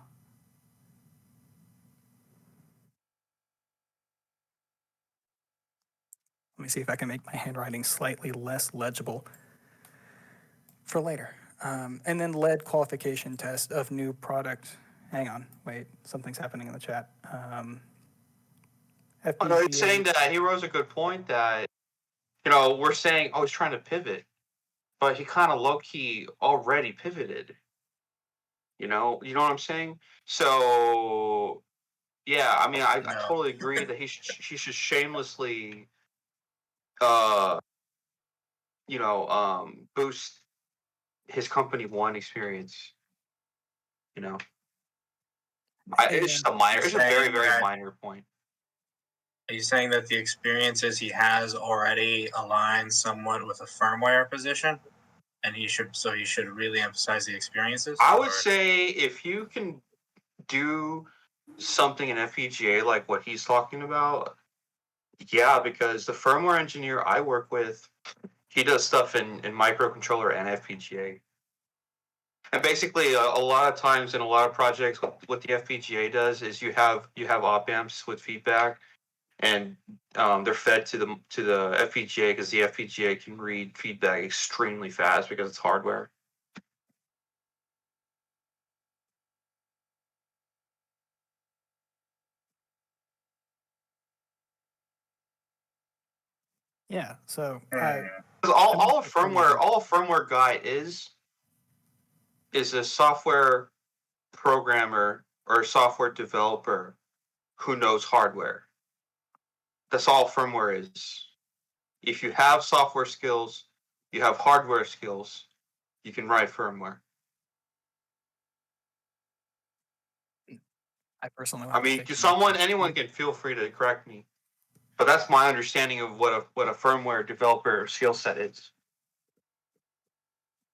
A: Let me see if I can make my handwriting slightly less legible for later. And then lead qualification test of new product. Hang on, wait, something's happening in the chat.
E: Oh, no, he's
A: FPGA.
E: saying that he rose a good point that, we're saying, oh, he's trying to pivot, but he kind of low key already pivoted. You know what I'm saying? So, yeah, I mean, I
C: No.
E: totally agree that he should shamelessly, uh, boost his company one experience. It's just a minor. It's a very,
C: Saying
E: very
C: that-
E: minor point.
C: Are you saying that the experiences he has already align somewhat with a firmware position, and he should really emphasize the experiences?
E: I would say if you can do something in FPGA like what he's talking about, yeah, because the firmware engineer I work with, he does stuff in microcontroller and FPGA. And basically, a lot of times in a lot of projects, what the FPGA does is you have op amps with feedback, and they're fed to the FPGA because the FPGA can read feedback extremely fast because it's hardware.
A: Yeah, so
E: All a firmware guy is a software programmer or software developer who knows hardware. That's all firmware is. If you have software skills, you have hardware skills, you can write firmware.
A: I personally
E: I mean, anyone can feel free to correct me, but that's my understanding of what a firmware developer skill set is.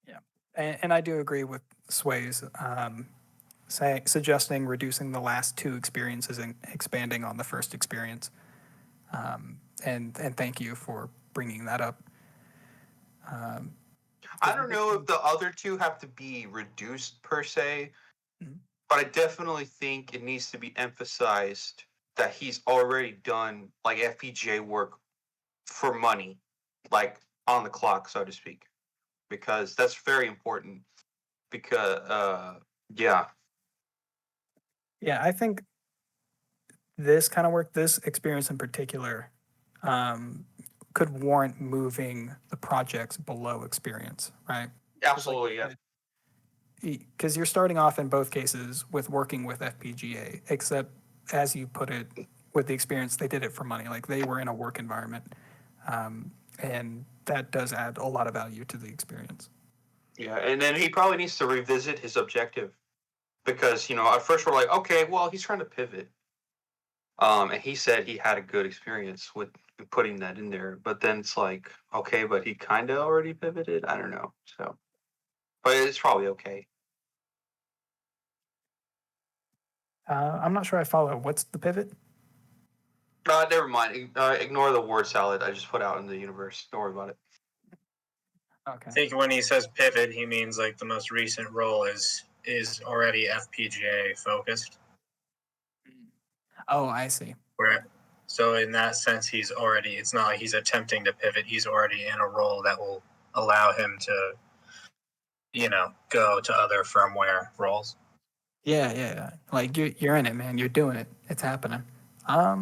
A: Yeah, and I do agree with Sway's suggesting reducing the last two experiences and expanding on the first experience. And thank you for bringing that up.
E: I don't know if the other two have to be reduced per se, but I definitely think it needs to be emphasized that he's already done like FPGA work for money, like on the clock, so to speak, because that's very important. Because yeah,
A: I think this kind of work, this experience in particular, could warrant moving the projects below experience, right?
E: absolutely, yeah.
A: Because you're starting off in both cases with working with FPGA, except as you put it, with the experience, they did it for money. Like they were in a work environment, and that does add a lot of value to the experience.
E: Yeah, and then he probably needs to revisit his objective because at first we're like, okay, well he's trying to pivot, and he said he had a good experience with putting that in there, but then it's like, okay, but he kind of already pivoted. I don't know, so, but it's probably okay.
A: I'm not sure I follow. What's the pivot?
E: Never mind. Ignore the word salad I just put out in the universe. Don't worry about it.
A: Okay.
C: I think when he says pivot, he means like the most recent role is already FPGA focused.
A: Oh, I see.
C: So in that sense, it's not like he's attempting to pivot. He's already in a role that will allow him to, go to other firmware roles.
A: Yeah. Like you're in it, man. You're doing it. It's happening.
C: I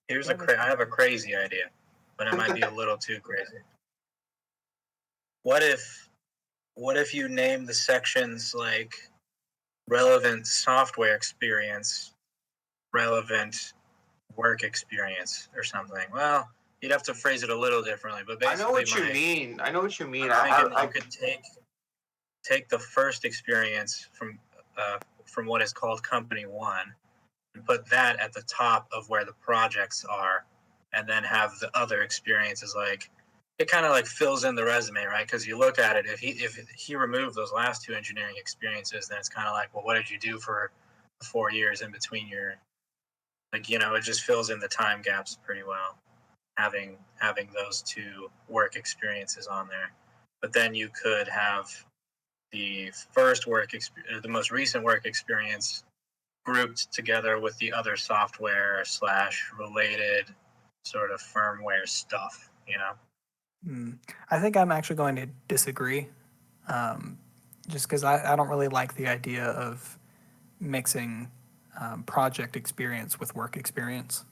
C: have a crazy idea, but it might be a little too crazy. What if you name the sections like relevant software experience, relevant work experience, or something? Well, you'd have to phrase it a little differently, but basically,
E: I know what you mean.
C: I could take the first experience from what is called Company One, and put that at the top of where the projects are, and then have the other experiences. Like, it kind of like fills in the resume, right? Because you look at it, if he removed those last two engineering experiences, then it's kind of like, well, what did you do for 4 years in between your, like, you know, it just fills in the time gaps pretty well, having those two work experiences on there. But then you could have the first work experience, the most recent work experience, grouped together with the other software / related sort of firmware stuff, you know?
A: I think I'm actually going to disagree, just because I don't really like the idea of mixing project experience with work experience.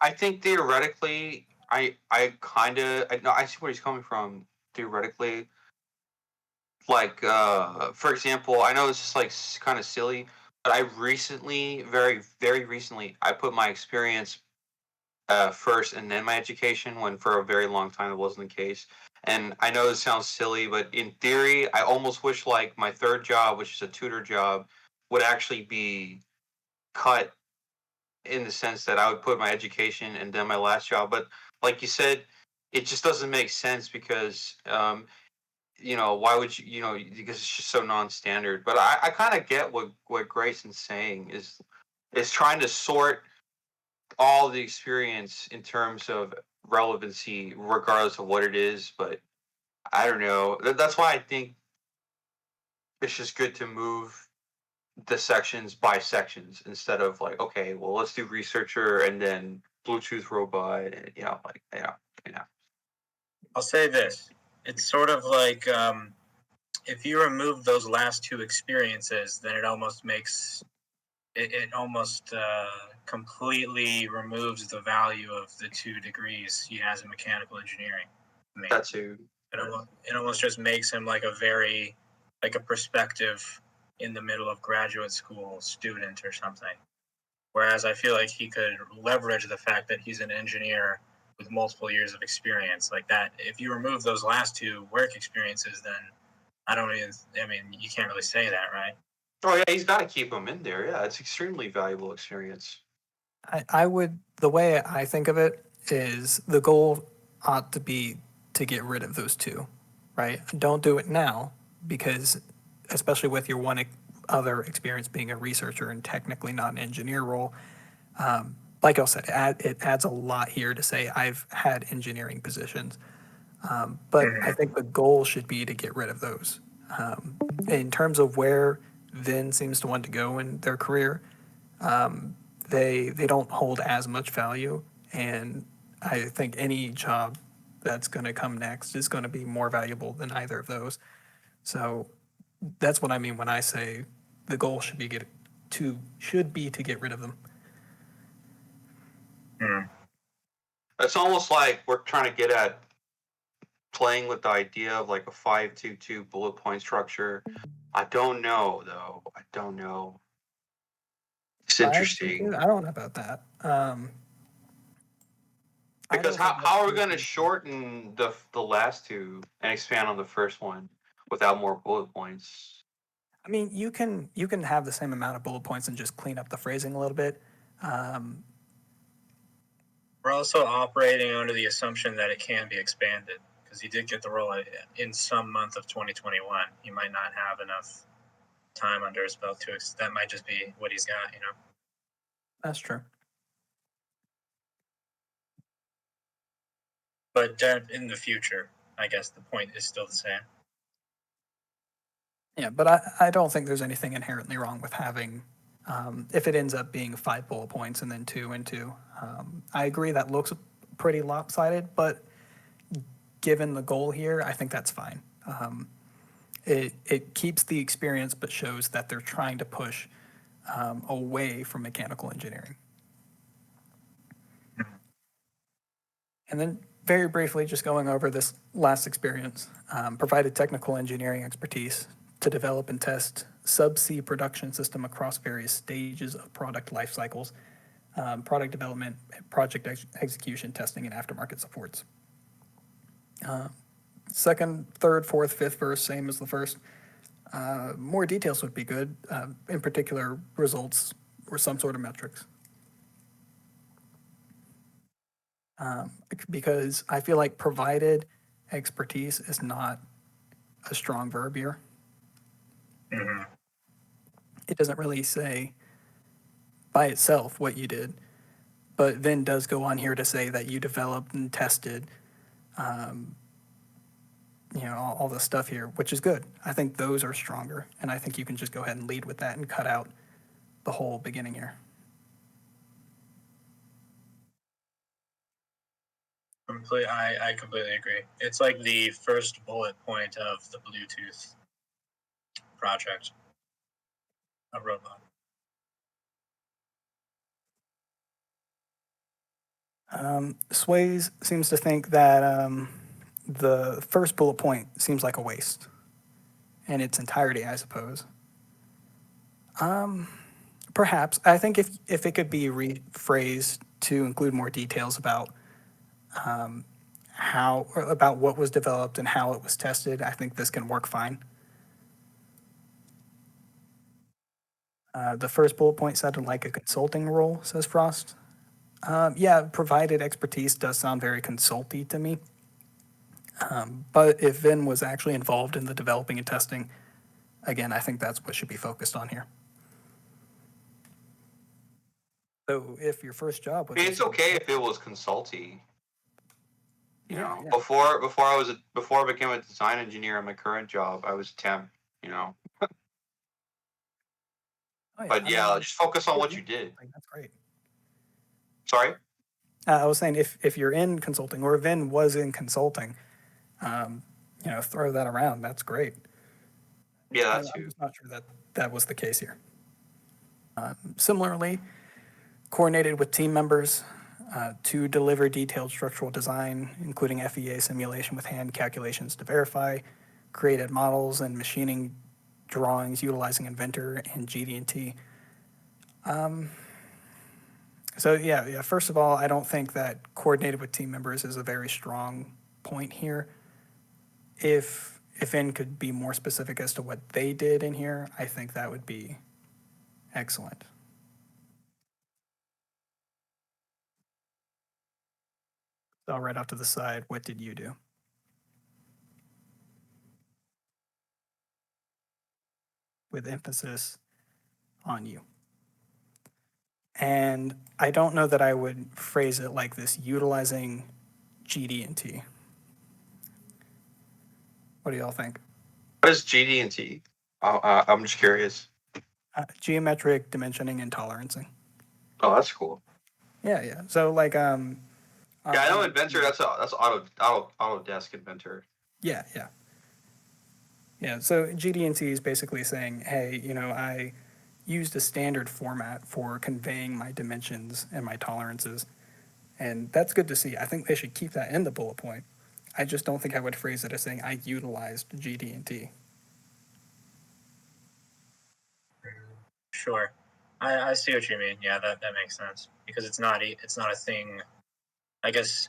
E: I think theoretically, I no, I see where he's coming from. Theoretically, like for example, I know this is like kind of silly, but I recently, very recently, I put my experience first and then my education, when for a very long time it wasn't the case. And I know this sounds silly, but in theory, I almost wish like my third job, which is a tutor job, would actually be cut in the sense that I would put my education and then my last job. But like you said, it just doesn't make sense because you know, why would you, you know, because it's just so non-standard. But I kind of get what Grayson's saying is trying to sort all the experience in terms of relevancy regardless of what it is. But I don't know, that's why I think it's just good to move the sections by sections instead of like, okay, well, let's do researcher and then Bluetooth robot, and you know, like, you know.
C: I'll say this. It's sort of like if you remove those last two experiences, then it almost makes it almost completely removes the value of the 2 degrees he has in mechanical engineering.
E: That's who.
C: It almost just makes him like a prospective in the middle of graduate school student or something. Whereas I feel like he could leverage the fact that he's an engineer with multiple years of experience like that. If you remove those last 2 work experiences, then I mean, you can't really say that, right?
E: Oh yeah, he's got to keep them in there. Yeah, it's extremely valuable experience.
A: I would, the way I think of it is the goal ought to be to get rid of those two, right? Don't do it now because, especially with your one other experience being a researcher and technically not an engineer role, like I said, it adds a lot here to say I've had engineering positions. But I think the goal should be to get rid of those. In terms of where Vin seems to want to go in their career, they don't hold as much value, and I think any job that's going to come next is going to be more valuable than either of those. So that's what I mean when I say the goal should be to get rid of them.
E: It's almost like we're trying to get at playing with the idea of like a 5-2-2 bullet point structure. I don't know though. I don't know. It's interesting.
A: I don't know about that.
E: Because how are we going to shorten the last two and expand on the first one without more bullet points?
A: I mean, you can have the same amount of bullet points and just clean up the phrasing a little bit.
C: We're also operating under the assumption that it can be expanded because he did get the role in some month of 2021. He might not have enough time under his belt that might just be what he's got, you know.
A: That's true.
C: But in the future, I guess the point is still the same.
A: Yeah, but I don't think there's anything inherently wrong with having, if it ends up being 5 bullet points and then 2 and 2. I agree that looks pretty lopsided, but given the goal here, I think that's fine. It keeps the experience, but shows that they're trying to push away from mechanical engineering. And then very briefly, just going over this last experience, provided technical engineering expertise to develop and test subsea production system across various stages of product life cycles, product development, project execution, testing, and aftermarket supports. Second, third, fourth, fifth verse, same as the first. More details would be good, in particular results or some sort of metrics. Because I feel like provided expertise is not a strong verb here.
C: Mhm.
A: It doesn't really say by itself what you did, but then does go on here to say that you developed and tested, all the stuff here, which is good. I think those are stronger, and I think you can just go ahead and lead with that and cut out the whole beginning here.
C: I completely agree. It's like the first bullet point of the Bluetooth project of Robot.
A: Sways seems to think that the first bullet point seems like a waste in its entirety, I suppose. Perhaps. I think if it could be rephrased to include more details about about what was developed and how it was tested, I think this can work fine. The first bullet point sounded like a consulting role, says Frost. Yeah, provided expertise does sound very consulty to me. But if Vin was actually involved in the developing and testing, again, I think that's what should be focused on here. So if your first job
E: I
A: was,
E: mean, it's okay if it was consulty. You
A: Yeah,
E: know,
A: yeah.
E: before I became a design engineer in my current job, I was temp. You know,
A: Oh,
E: but
A: I
E: yeah,
A: mean,
E: just focus on
A: yeah,
E: what
A: yeah,
E: you did.
A: like, that's great.
E: Sorry.
A: I was saying if you're in consulting or Vin was in consulting, throw that around. That's great.
E: Yeah,
A: I'm
E: that too.
A: just not sure that that was the case here. Similarly, coordinated with team members to deliver detailed structural design, including FEA simulation with hand calculations to verify, created models and machining drawings utilizing Inventor and GD&T. So yeah. First of all, I don't think that coordinated with team members is a very strong point here. If N could be more specific as to what they did in here, I think that would be excellent. So right off to the side, what did you do? With emphasis on you. And I don't know that I would phrase it like this, utilizing GD&T. What do y'all think?
E: What is GD&T? I'm just curious.
A: Geometric dimensioning and tolerancing.
E: Oh, that's cool.
A: Yeah. So like
E: Yeah, I know Inventor. That's Autodesk Inventor.
A: Yeah. So GD&T is basically saying, hey, I used a standard format for conveying my dimensions and my tolerances, and that's good to see. I think they should keep that in the bullet point. I just don't think I would phrase it as saying I utilized GD&T.
C: Sure, I see what you mean. Yeah, that makes sense because it's not a thing. I guess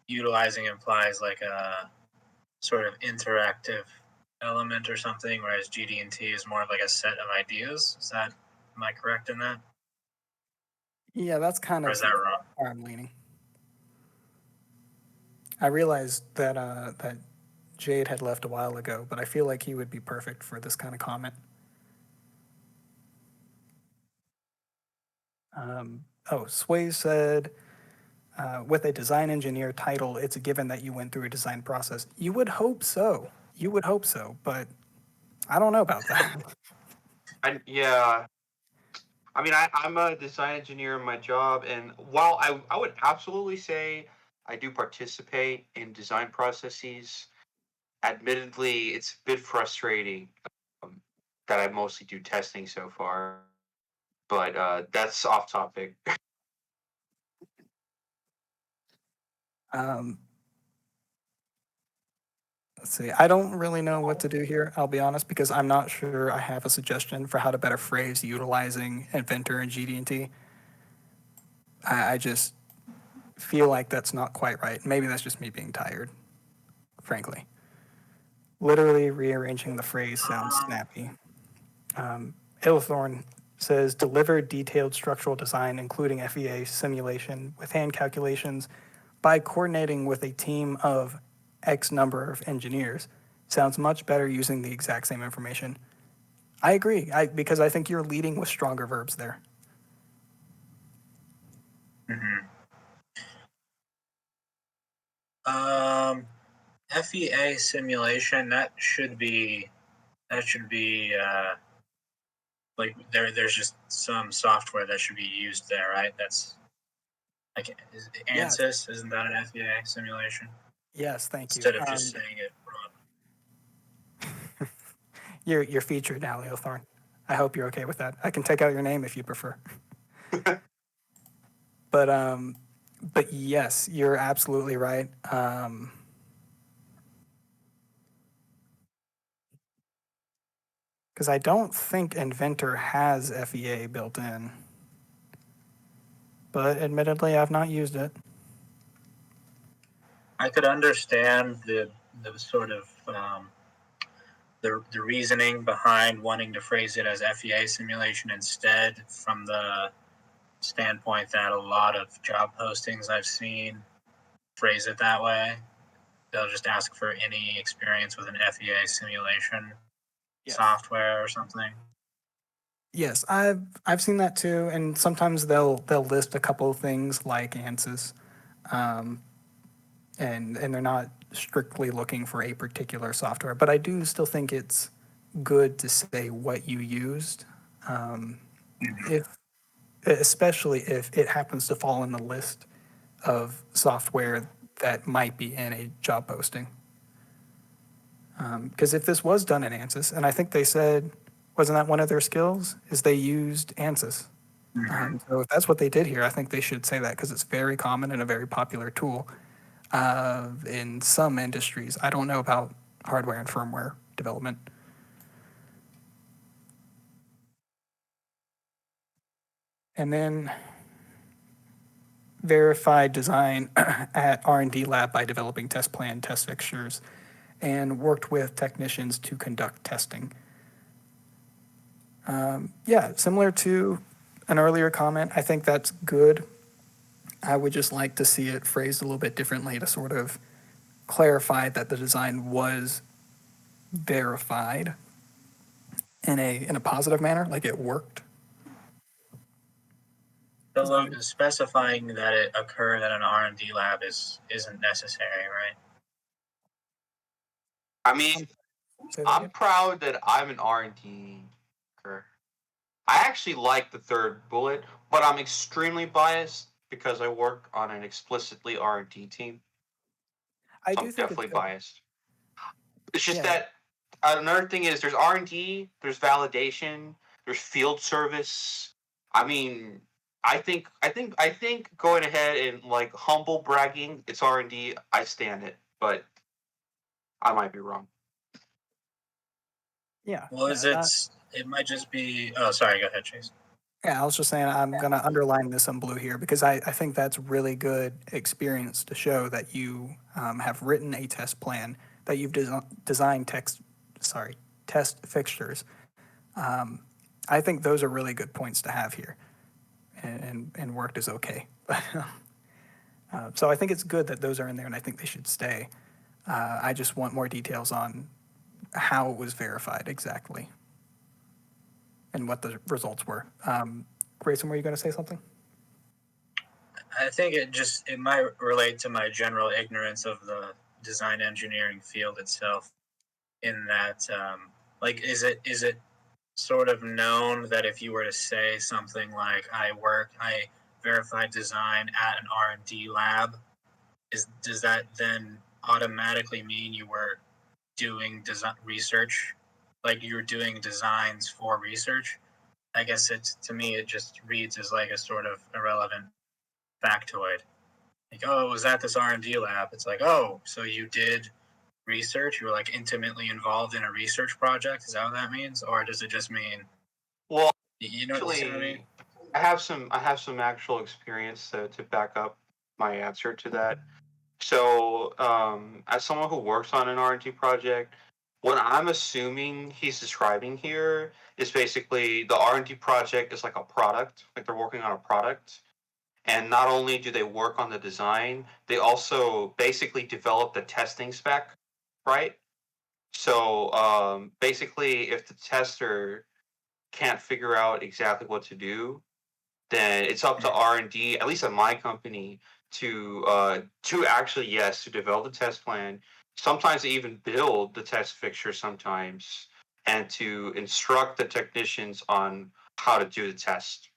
C: utilizing implies like a sort of interactive element or something, whereas GD&T is more of like a set of ideas. Am I correct in that?
A: Yeah, that's kind
C: Or
A: of
C: is that wrong?
A: where I'm leaning. I realized that Jade had left a while ago, but I feel like he would be perfect for this kind of comment. Sway said, with a design engineer title, it's a given that you went through a design process. You would hope so. But I don't know about that.
E: Yeah. I mean, I'm a design engineer in my job, and while I would absolutely say I do participate in design processes, admittedly, it's a bit frustrating that I mostly do testing so far. But that's off topic.
A: Let's see. I don't really know what to do here, I'll be honest, because I'm not sure I have a suggestion for how to better phrase utilizing Inventor and GD&T. I just feel like that's not quite right. Maybe that's just me being tired, frankly. Literally rearranging the phrase sounds snappy. Ilthorn says deliver detailed structural design, including FEA simulation with hand calculations by coordinating with a team of X number of engineers. Sounds much better using the exact same information. I agree, because I think you're leading with stronger verbs there.
C: FEA simulation, that should be like there's just some software that should be used there, right? That's like ANSYS, isn't that an FEA simulation?
A: Yes, thank you.
C: Instead of just saying it wrong.
A: You're featured now, Ilthorn. I hope you're okay with that. I can take out your name if you prefer. But yes, you're absolutely right. Because I don't think Inventor has FEA built in. But admittedly, I've not used it.
C: I could understand the sort of the reasoning behind wanting to phrase it as FEA simulation instead, from the standpoint that a lot of job postings I've seen phrase it that way. They'll just ask for any experience with an FEA simulation software or something.
A: Yes, I've seen that too, and sometimes they'll list a couple of things like ANSYS, and they're not strictly looking for a particular software. But I do still think it's good to say what you used, especially if it happens to fall in the list of software that might be in a job posting. Because if this was done in ANSYS, and I think they said, wasn't that one of their skills, is they used ANSYS. So if that's what they did here, I think they should say that because it's very common and a very popular tool in some industries. I don't know about hardware and firmware development. And then verified design at R&D lab by developing test plan, test fixtures, and worked with technicians to conduct testing. Yeah, similar to an earlier comment, I think that's good. I would just like to see it phrased a little bit differently to sort of clarify that the design was verified in a positive manner, like it worked.
C: So specifying that it occurred at an R&D lab isn't necessary, right?
E: I mean, I'm proud that I'm an R&D worker. I actually like the third bullet, but I'm extremely biased because I work on an explicitly R&D team.
A: I
E: So
A: do
E: I'm
A: think
E: definitely
A: it's good.
E: biased. It's just
A: Yeah.
E: that another thing is there's R&D, there's validation, there's field service. I mean, I think going ahead and like humble bragging, it's R&D. I stand it, but I might be wrong.
A: Yeah.
C: Well, it might just be. Oh, sorry. Go ahead, Chase.
A: Yeah, I was just saying I'm going to underline this in blue here because I think that's really good experience to show that you have written a test plan, that you've designed test fixtures. I think those are really good points to have here, and worked is okay. So I think it's good that those are in there, and I think they should stay. I just want more details on how it was verified exactly and what the results were. Grayson, were you going to say something?
C: I think it might relate to my general ignorance of the design engineering field itself. In that, like, is it sort of known that if you were to say something like I verified design at an R&D lab, does that then automatically mean you were doing design research, like you were doing designs for research? I guess to me it just reads as like a sort of irrelevant factoid. Like, oh, it was at this R&D lab. It's like, oh, so you did research? You were like intimately involved in a research project? Is that what that means, or does it just mean?
E: Well,
C: You know
E: actually,
C: what I mean?
E: I have some actual experience to back up my answer to that. So, as someone who works on an R&D project, what I'm assuming he's describing here is basically the R&D project is like a product, like they're working on a product. And not only do they work on the design, they also basically develop the testing spec, right? So basically, if the tester can't figure out exactly what to do, then it's up to R&D, at least at my company, to actually, yes, to develop the test plan. Sometimes they even build the test fixture sometimes, and to instruct the technicians on how to do the test.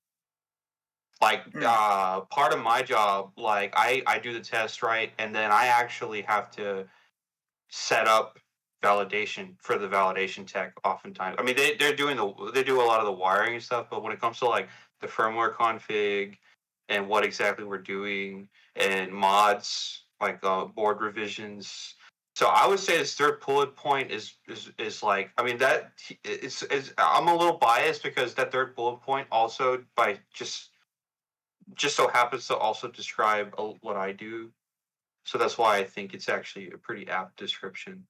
E: Like part of my job, like I do the test, right, and then I actually have to set up validation for the validation tech oftentimes. I mean, they do a lot of the wiring and stuff, but when it comes to like the firmware config and what exactly we're doing and mods like board revisions. So I would say this third bullet point is like, I mean, that it's I'm a little biased because that third bullet point also by just so happens to also describe what I do. So that's why I think it's actually a pretty apt description.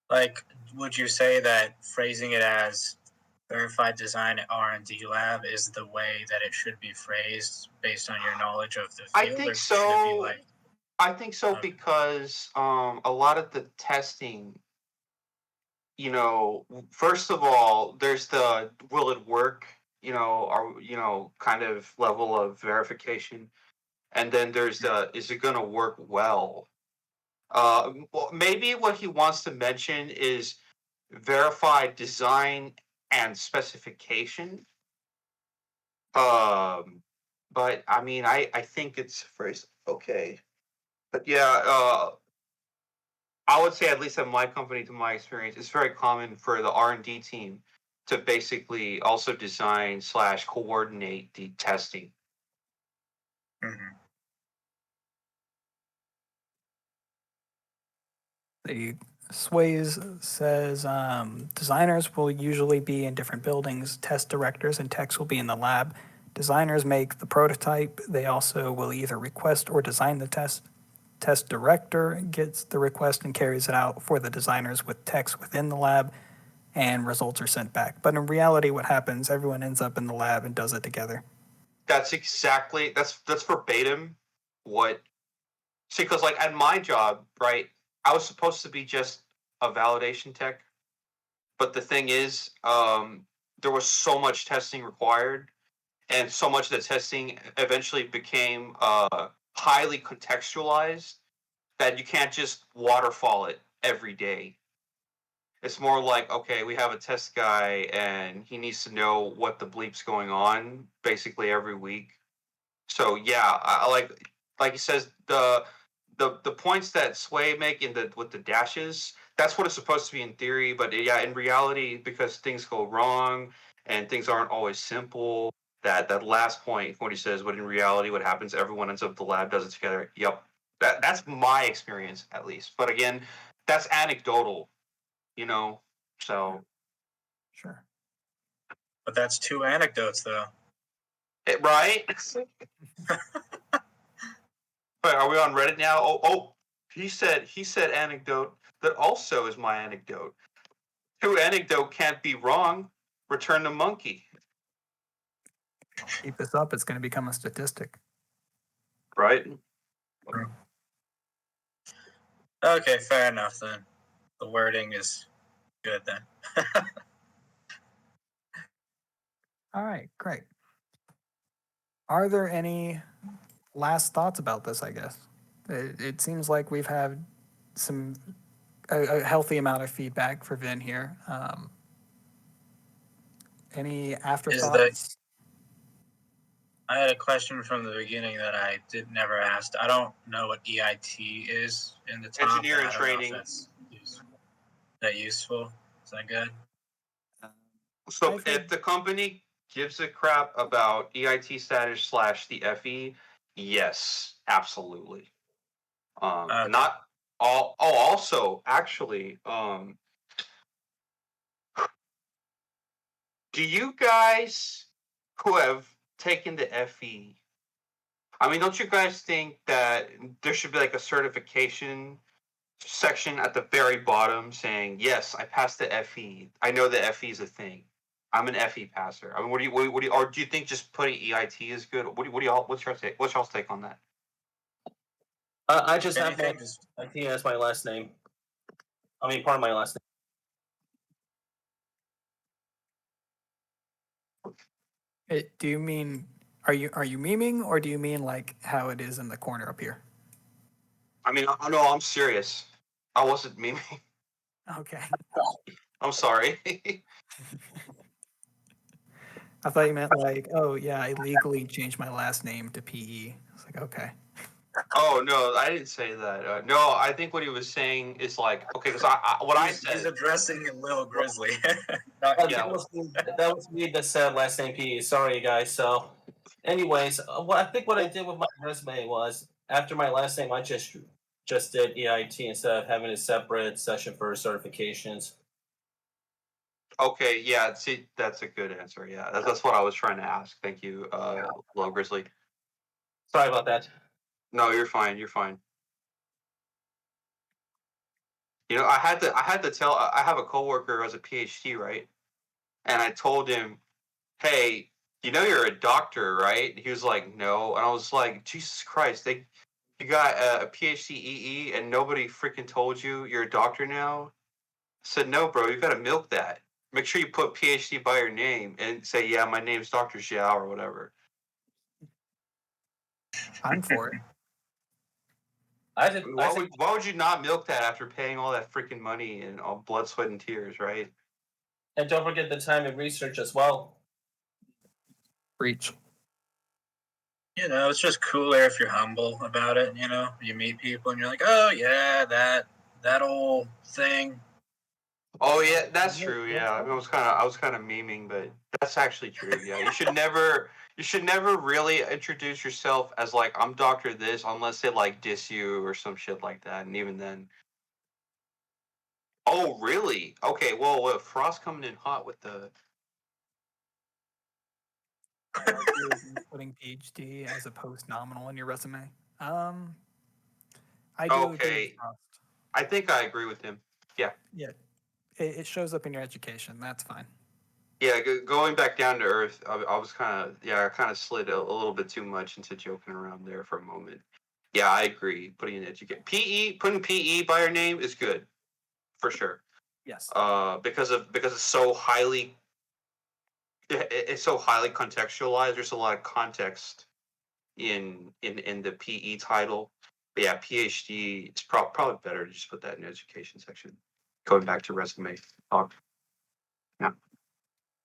C: Like, would you say that phrasing it as verified design at R&D lab is the way that it should be phrased based on your knowledge of the field?
E: I think so.
C: Should it be like,
E: I think so because a lot of the testing, you know, first of all, there's the will it work, you know, or you know, kind of level of verification, and then there's the is it going to work well? Well, maybe what he wants to mention is verified design and specification. But I mean, I think it's phrased okay. But yeah, I would say at least at my company, to my experience, it's very common for the R&D team to basically also design / coordinate the testing.
C: mhm.
A: The Sways says designers will usually be in different buildings. Test directors and techs will be in the lab. Designers make the prototype. They also will either request or design the test. Test director gets the request and carries it out for the designers with techs within the lab, and results are sent back. But in reality, what happens, everyone ends up in the lab and does it together.
E: That's exactly that's verbatim what. See, because like at my job, right, I was supposed to be just a validation tech, but the thing is, there was so much testing required, and so much of the testing eventually became highly contextualized that you can't just waterfall it every day. It's more like, okay, we have a test guy and he needs to know what the bleep's going on basically every week. So yeah, I like he says the points that Sway make in the with the dashes, that's what it's supposed to be in theory, but yeah, in reality, because things go wrong and things aren't always simple, that last point when he says, but in reality, what happens, everyone ends up at the lab, does it together. Yep. That's my experience at least. But again, that's anecdotal, you know. So
A: Sure.
C: But that's two anecdotes, though.
E: right? Wait, are we on Reddit now? Oh, he said anecdote that also is my anecdote. Two anecdote can't be wrong. Return the monkey.
A: Keep this up, it's going to become a statistic.
E: Right?
C: Okay, fair enough then. The wording is good then.
A: All right, great. Are there any last thoughts about this, I guess? It seems like we've had a healthy amount of feedback for Vin here. Any afterthoughts?
C: I had a question from the beginning that I never asked. I don't know what EIT is in the top.
E: Engineering
C: I don't know if
E: training.
C: that's that useful. Is that good?
E: So if the company gives a crap about EIT status / the FE, yes, absolutely.
C: Okay.
E: Not all. Oh, also, actually, do you guys who have taken the FE? I mean, don't you guys think that there should be like a certification section at the very bottom saying, "Yes, I passed the FE. I know the FE is a thing. I'm an FE passer." I mean, what do you, or do you think just putting EIT is good? What do y'all, what's y'all's take on that?
G: I just have
C: Anything
G: that.
C: is
G: I think that's my last name. I mean, part of my last
A: Do you mean are you memeing, or do you mean like how it is in the corner up here?
E: I mean, no, I'm serious. I wasn't memeing.
A: Okay.
E: I'm sorry.
A: I thought you meant like, oh yeah, I legally changed my last name to PE. It's like, okay.
E: Oh no, I didn't say that. No, I think what he was saying is like, okay, because what I
C: he's
E: said.
C: addressing Lil Grizzly. Not
G: name.
C: you.
G: That was me that said last name PE. Sorry, guys. So, anyways, I think what I did with my resume was after my last name, I just did EIT instead of having a separate section for certifications.
E: Okay, yeah, see, that's a good answer. Yeah, that's what I was trying to ask. Thank you, Low Grizzly.
G: Sorry about that.
E: No, you're fine. You're fine. You know, I had to tell. I have a coworker who has a PhD, right? And I told him, "Hey, you know you're a doctor, right?" He was like, "No," and I was like, "Jesus Christ, you got a PhD EE, and nobody freaking told you you're a doctor now." I said, "No, bro, you got to milk that. Make sure you put PhD by your name and say, yeah, my name's Dr. Xiao or whatever."
A: I'm for it.
E: Why would you not milk that after paying all that freaking money and all blood, sweat, and tears, right?
G: And don't forget the time and research as well.
A: Breach.
C: You know, it's just cooler if you're humble about it. You know, you meet people and you're like, oh yeah, that old thing.
E: Oh yeah, that's true. Yeah, I was kind of memeing, but that's actually true. Yeah, you should never really introduce yourself as like I'm Doctor This unless they like diss you or some shit like that, and even then. Oh really? Okay, well, Frost coming in hot with the.
A: Putting PhD as a post nominal in your resume. I do agree with
E: Okay,
A: Frost.
E: I think I agree with him. Yeah.
A: Yeah, it shows up in your education. That's fine.
E: Yeah, going back down to earth, I was I kind of slid a little bit too much into joking around there for a moment. Yeah, I agree. Putting in education, putting PE by your name is good, for sure.
A: Yes.
E: Because it's so highly, it's so highly contextualized. There's a lot of context in the PE title. But yeah, PhD, it's probably better to just put that in the education section. Going back to resume talk. Yeah.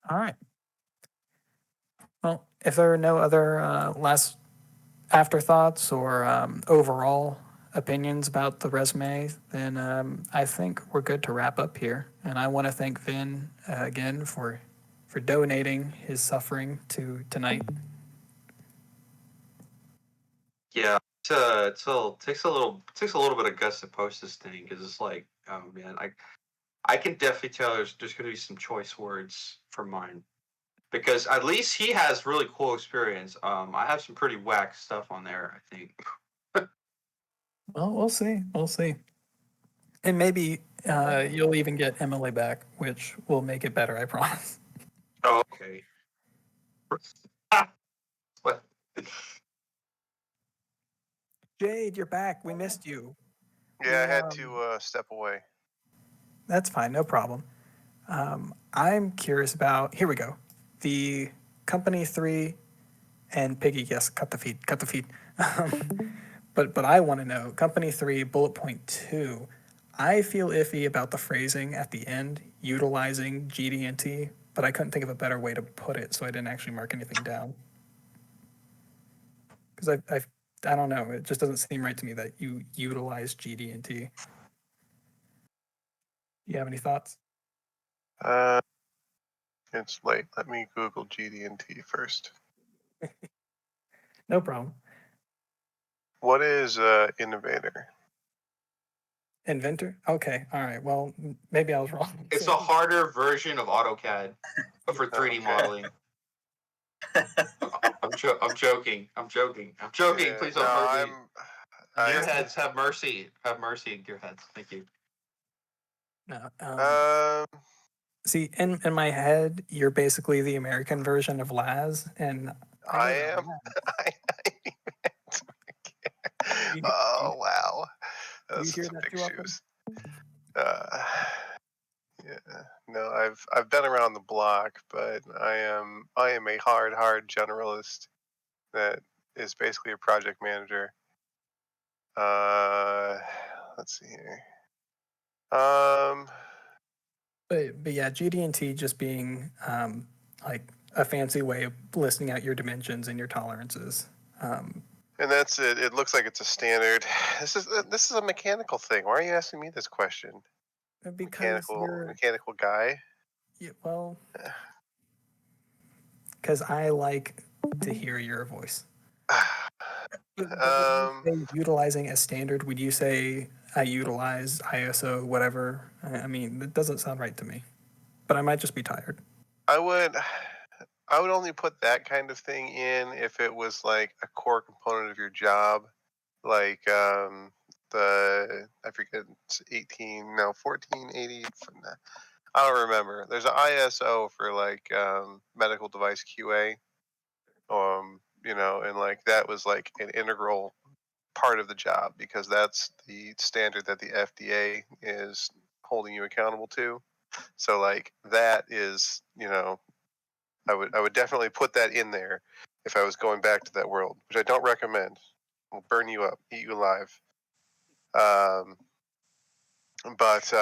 A: All right. Well, if there are no other last afterthoughts or overall opinions about the resume, then I think we're good to wrap up here. And I want to thank Vin again for donating his suffering to tonight.
E: Yeah, it takes a little bit of guts to post this thing because it's like, oh man, I can definitely tell there's going to be some choice words for mine because at least he has really cool experience. I have some pretty whack stuff on there, I think.
A: Well, we'll see. We'll see. And maybe you'll even get Emily back, which will make it better, I promise.
E: Oh, okay. What?
A: Jade, you're back. We missed you.
B: Yeah, I had to step away.
A: That's fine, no problem. I'm curious about, here we go. The Company 3 and Piggy, yes, cut the feed. But I want to know, Company 3, bullet point 2, I feel iffy about the phrasing at the end, utilizing GD&T, but I couldn't think of a better way to put it, so I didn't actually mark anything down. Because I don't know, it just doesn't seem right to me that you utilize GD&T. You have any thoughts?
B: It's late. Let me Google GD&T first.
A: No problem.
B: What is innovator?
A: Inventor? Okay, all right. Well, maybe I was wrong.
E: It's a harder version of AutoCAD for 3D
B: Okay.
E: modeling. I'm joking.
B: Yeah,
E: Please
B: no,
E: don't hurt me. Gearheads, have mercy. Have mercy, gearheads. Thank you.
A: No.
B: Um,
A: See, in my head, you're basically the American version of Laz, and
B: I
A: know
B: am.
A: Laz. You-
B: Oh wow,
A: Do you
B: those
A: hear
B: some
A: that
B: big
A: too often?
B: shoes. Yeah, no, I've been around the block, but I am a hard generalist that is basically a project manager. Let's see here.
A: But yeah, GD&T just being like a fancy way of listing out your dimensions and your tolerances.
B: And that's it. It looks like it's a standard. This is a mechanical thing. Why are you asking me this question?
A: Because
B: Mechanical guy.
A: yeah, well, because I like to hear your voice. But when you say utilizing a standard, would you say I utilize ISO whatever? I mean, it doesn't sound right to me, but I might just be tired.
B: I would only put that kind of thing in if it was like a core component of your job, like I forget, it's 1480. I don't remember. There's an ISO for like medical device QA, and like that was like an integral part of the job because that's the standard that the FDA is holding you accountable to. So like that is, I would definitely put that in there if I was going back to that world, which I don't recommend. It'll burn you up, eat you alive. But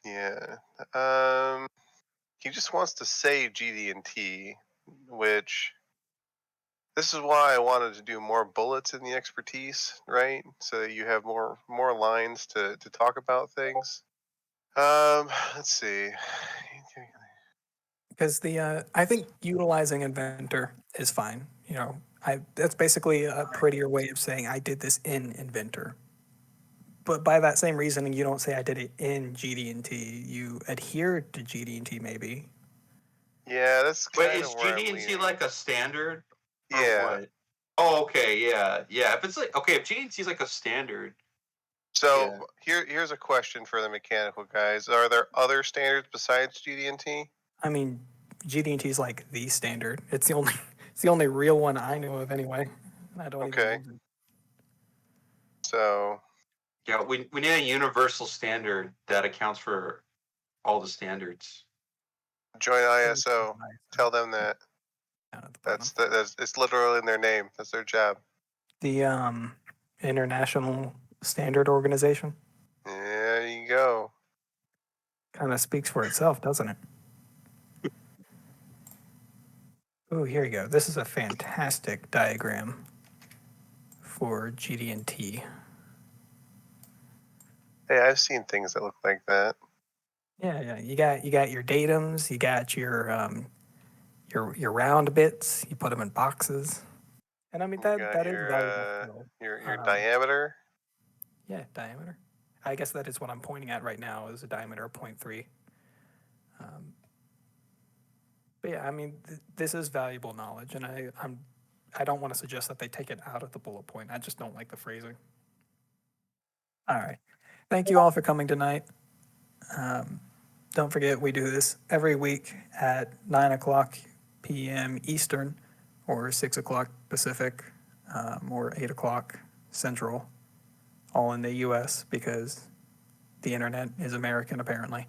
B: yeah, he just wants to say GD&T, which this is why I wanted to do more bullets in the expertise, right? So that you have more lines to talk about things. Let's see.
A: Because I think utilizing Inventor is fine. That's basically a prettier way of saying I did this in Inventor. But by that same reasoning, you don't say I did it in GD&T. You adhere to GD&T maybe.
B: Yeah, that's
E: Wait,
B: kind
E: is
B: of where I'm
E: GD&T
B: leaning.
E: like a standard? Or
B: Yeah.
E: what? Oh, okay, yeah. If it's like, okay, if GD&T is like a standard.
B: So
E: Yeah.
B: here's a question for the mechanical guys. Are there other standards besides GD&T?
A: I mean, GD&T is like the standard. It's the only real one I know of anyway. I don't even use it.
B: So
E: Yeah, we need a universal standard that accounts for all the standards.
B: join ISO. Tell them that. That's it's literally in their name. That's their job.
A: The International Standard Organization.
B: There you go.
A: Kind of speaks for itself, doesn't it? Oh, here you go. This is a fantastic diagram for GD&T.
B: Hey, I've seen things that look like that.
A: Yeah. You got your datums. You got your round bits. You put them in boxes. And I mean that is valuable.
B: Your diameter.
A: Yeah, diameter. I guess that is what I'm pointing at right now is a diameter of 0.3. But yeah, I mean this is valuable knowledge, and I don't want to suggest that they take it out of the bullet point. I just don't like the phrasing. All right. Thank you all for coming tonight. Don't forget, we do this every week at 9 o'clock p.m. Eastern or 6 o'clock Pacific or 8 o'clock Central, all in the U.S. because the internet is American, apparently.